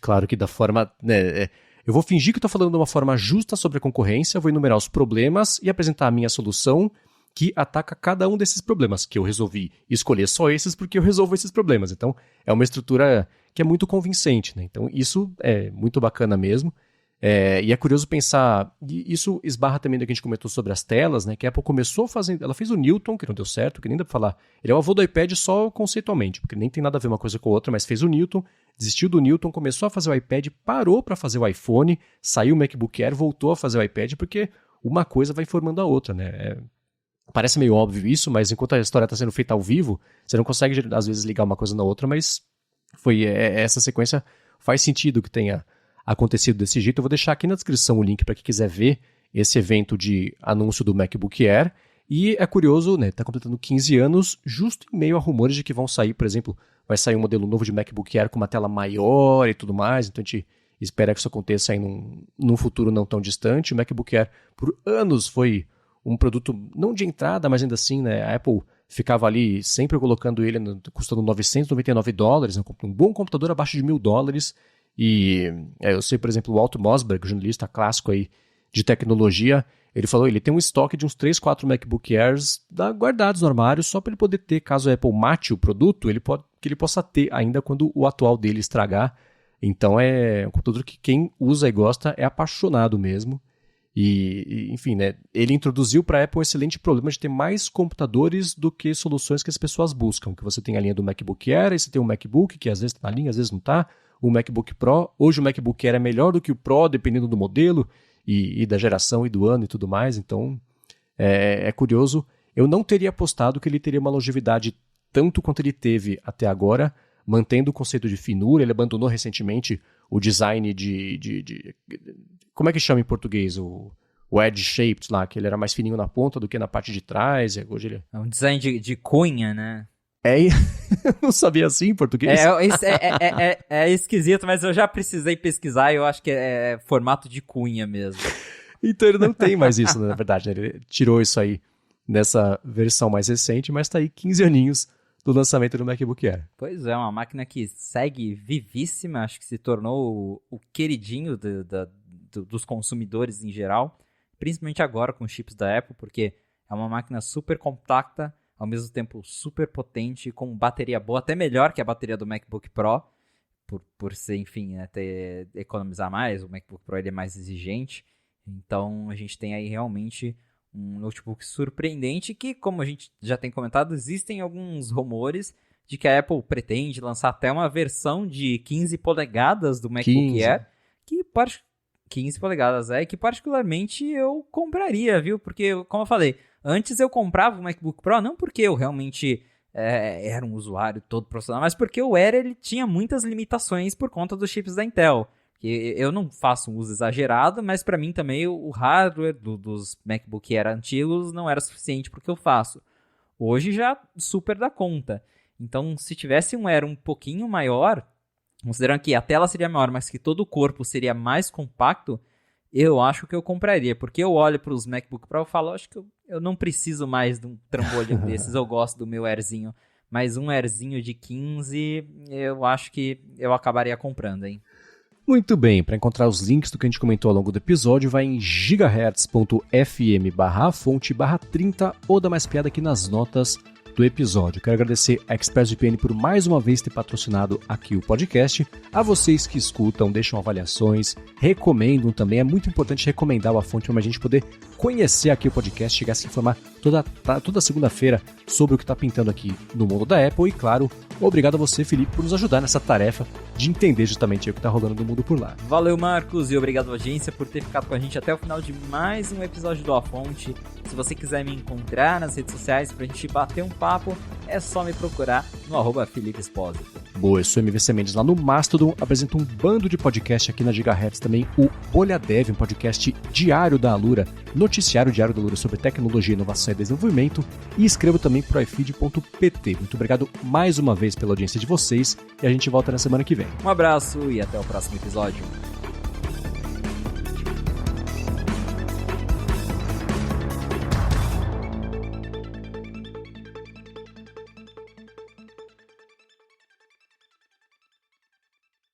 S1: claro que da forma... né, eu vou fingir que estou falando de uma forma justa sobre a concorrência, vou enumerar os problemas e apresentar a minha solução que ataca cada um desses problemas, que eu resolvi escolher só esses porque eu resolvo esses problemas. Então, é uma estrutura que é muito convincente, né? Então, isso é muito bacana mesmo. E é curioso pensar, e isso esbarra também do que a gente comentou sobre as telas, né? Que a Apple começou fazendo, ela fez o Newton, que não deu certo, que nem dá pra falar. Ele é o avô do iPad só conceitualmente, porque nem tem nada a ver uma coisa com a outra, mas fez o Newton, desistiu do Newton, começou a fazer o iPad, parou para fazer o iPhone, saiu o MacBook Air, voltou a fazer o iPad, porque uma coisa vai formando a outra, né? Parece meio óbvio isso, mas enquanto a história está sendo feita ao vivo, você não consegue, às vezes, ligar uma coisa na outra, mas essa sequência faz sentido que tenha acontecido desse jeito. Eu vou deixar aqui na descrição o link para quem quiser ver esse evento de anúncio do MacBook Air. E é curioso, né? Está completando 15 anos, justo em meio a rumores de que vão sair, por exemplo, vai sair um modelo novo de MacBook Air com uma tela maior e tudo mais. Então a gente espera que isso aconteça aí num futuro não tão distante. O MacBook Air, por anos, foi um produto não de entrada, mas ainda assim, né? A Apple ficava ali sempre colocando ele custando $999, um bom computador abaixo de $1.000. E eu sei, por exemplo, o Walter Mossberg, jornalista clássico aí de tecnologia, ele falou, ele tem um estoque de uns 3, 4 MacBook Airs guardados no armário, só para ele poder ter, caso a Apple mate o produto, que ele possa ter ainda quando o atual dele estragar. Então é um computador que quem usa e gosta é apaixonado mesmo. E enfim, né, ele introduziu para a Apple um excelente problema de ter mais computadores do que soluções que as pessoas buscam. Que você tem a linha do MacBook Air, aí você tem um MacBook, que às vezes está na linha, às vezes não está. O MacBook Pro, hoje o MacBook Air é melhor do que o Pro, dependendo do modelo e da geração e do ano e tudo mais. Então, é curioso. Eu não teria apostado que ele teria uma longevidade tanto quanto ele teve até agora, mantendo o conceito de finura. Ele abandonou recentemente o design como é que chama em português? O edge shaped lá, que ele era mais fininho na ponta do que na parte de trás. Hoje ele...
S2: É um design de cunha, né?
S1: Eu não sabia assim em português.
S2: É esquisito, mas eu já precisei pesquisar e eu acho que é formato de cunha mesmo.
S1: Então ele não tem mais isso, na verdade. Ele tirou isso aí nessa versão mais recente, mas tá aí 15 aninhos do lançamento do MacBook Air.
S2: Pois é, uma máquina que segue vivíssima, acho que se tornou o queridinho dos consumidores em geral, principalmente agora com os chips da Apple, porque é uma máquina super compacta, ao mesmo tempo super potente, com bateria boa, até melhor que a bateria do MacBook Pro, por ser, enfim, economizar mais. O MacBook Pro ele é mais exigente, então a gente tem aí realmente um notebook surpreendente que, como a gente já tem comentado, existem alguns rumores de que a Apple pretende lançar até uma versão de 15 polegadas do MacBook Air, 15 polegadas, que particularmente eu compraria, viu? Porque, como eu falei, antes eu comprava o MacBook Pro, não porque eu realmente era um usuário todo profissional, mas porque o Air ele tinha muitas limitações por conta dos chips da Intel. Eu não faço um uso exagerado, mas para mim também o hardware dos MacBook Air antigos não era suficiente para o que eu faço. Hoje já super dá conta. Então, se tivesse um Air um pouquinho maior, considerando que a tela seria maior, mas que todo o corpo seria mais compacto, eu acho que eu compraria, porque eu olho para os MacBook Pro e falo, acho que eu não preciso mais de um trambolho desses, eu gosto do meu Airzinho, mas um Airzinho de 15, eu acho que eu acabaria comprando, hein?
S1: Muito bem, para encontrar os links do que a gente comentou ao longo do episódio, vai em gigahertz.fm/fonte/30 ou dá mais piada aqui nas notas do episódio. Quero agradecer a ExpressVPN por mais uma vez ter patrocinado aqui o podcast. A vocês que escutam, deixam avaliações, recomendam também. É muito importante recomendar o A Fonte para a gente poder conhecer aqui o podcast, chegar a se informar toda segunda-feira sobre o que está pintando aqui no mundo da Apple. E claro, obrigado a você, Felipe, por nos ajudar nessa tarefa de entender justamente o que está rolando no mundo por lá.
S2: Valeu, Marcos, e obrigado, audiência, por ter ficado com a gente até o final de mais um episódio do A Fonte. Se você quiser me encontrar nas redes sociais pra gente bater um papo, é só me procurar no @Felipe Espósito.
S1: Boa, eu sou MVC Mendes lá no Mastodon, apresento um bando de podcast aqui na Gigahertz também, o Bolha Dev, um podcast diário da Alura, noticiário diário da Alura sobre tecnologia, inovação e desenvolvimento, e escrevo também pro iFeed.pt. Muito obrigado mais uma vez pela audiência de vocês, e a gente volta na semana que vem.
S2: Um abraço e até o próximo episódio.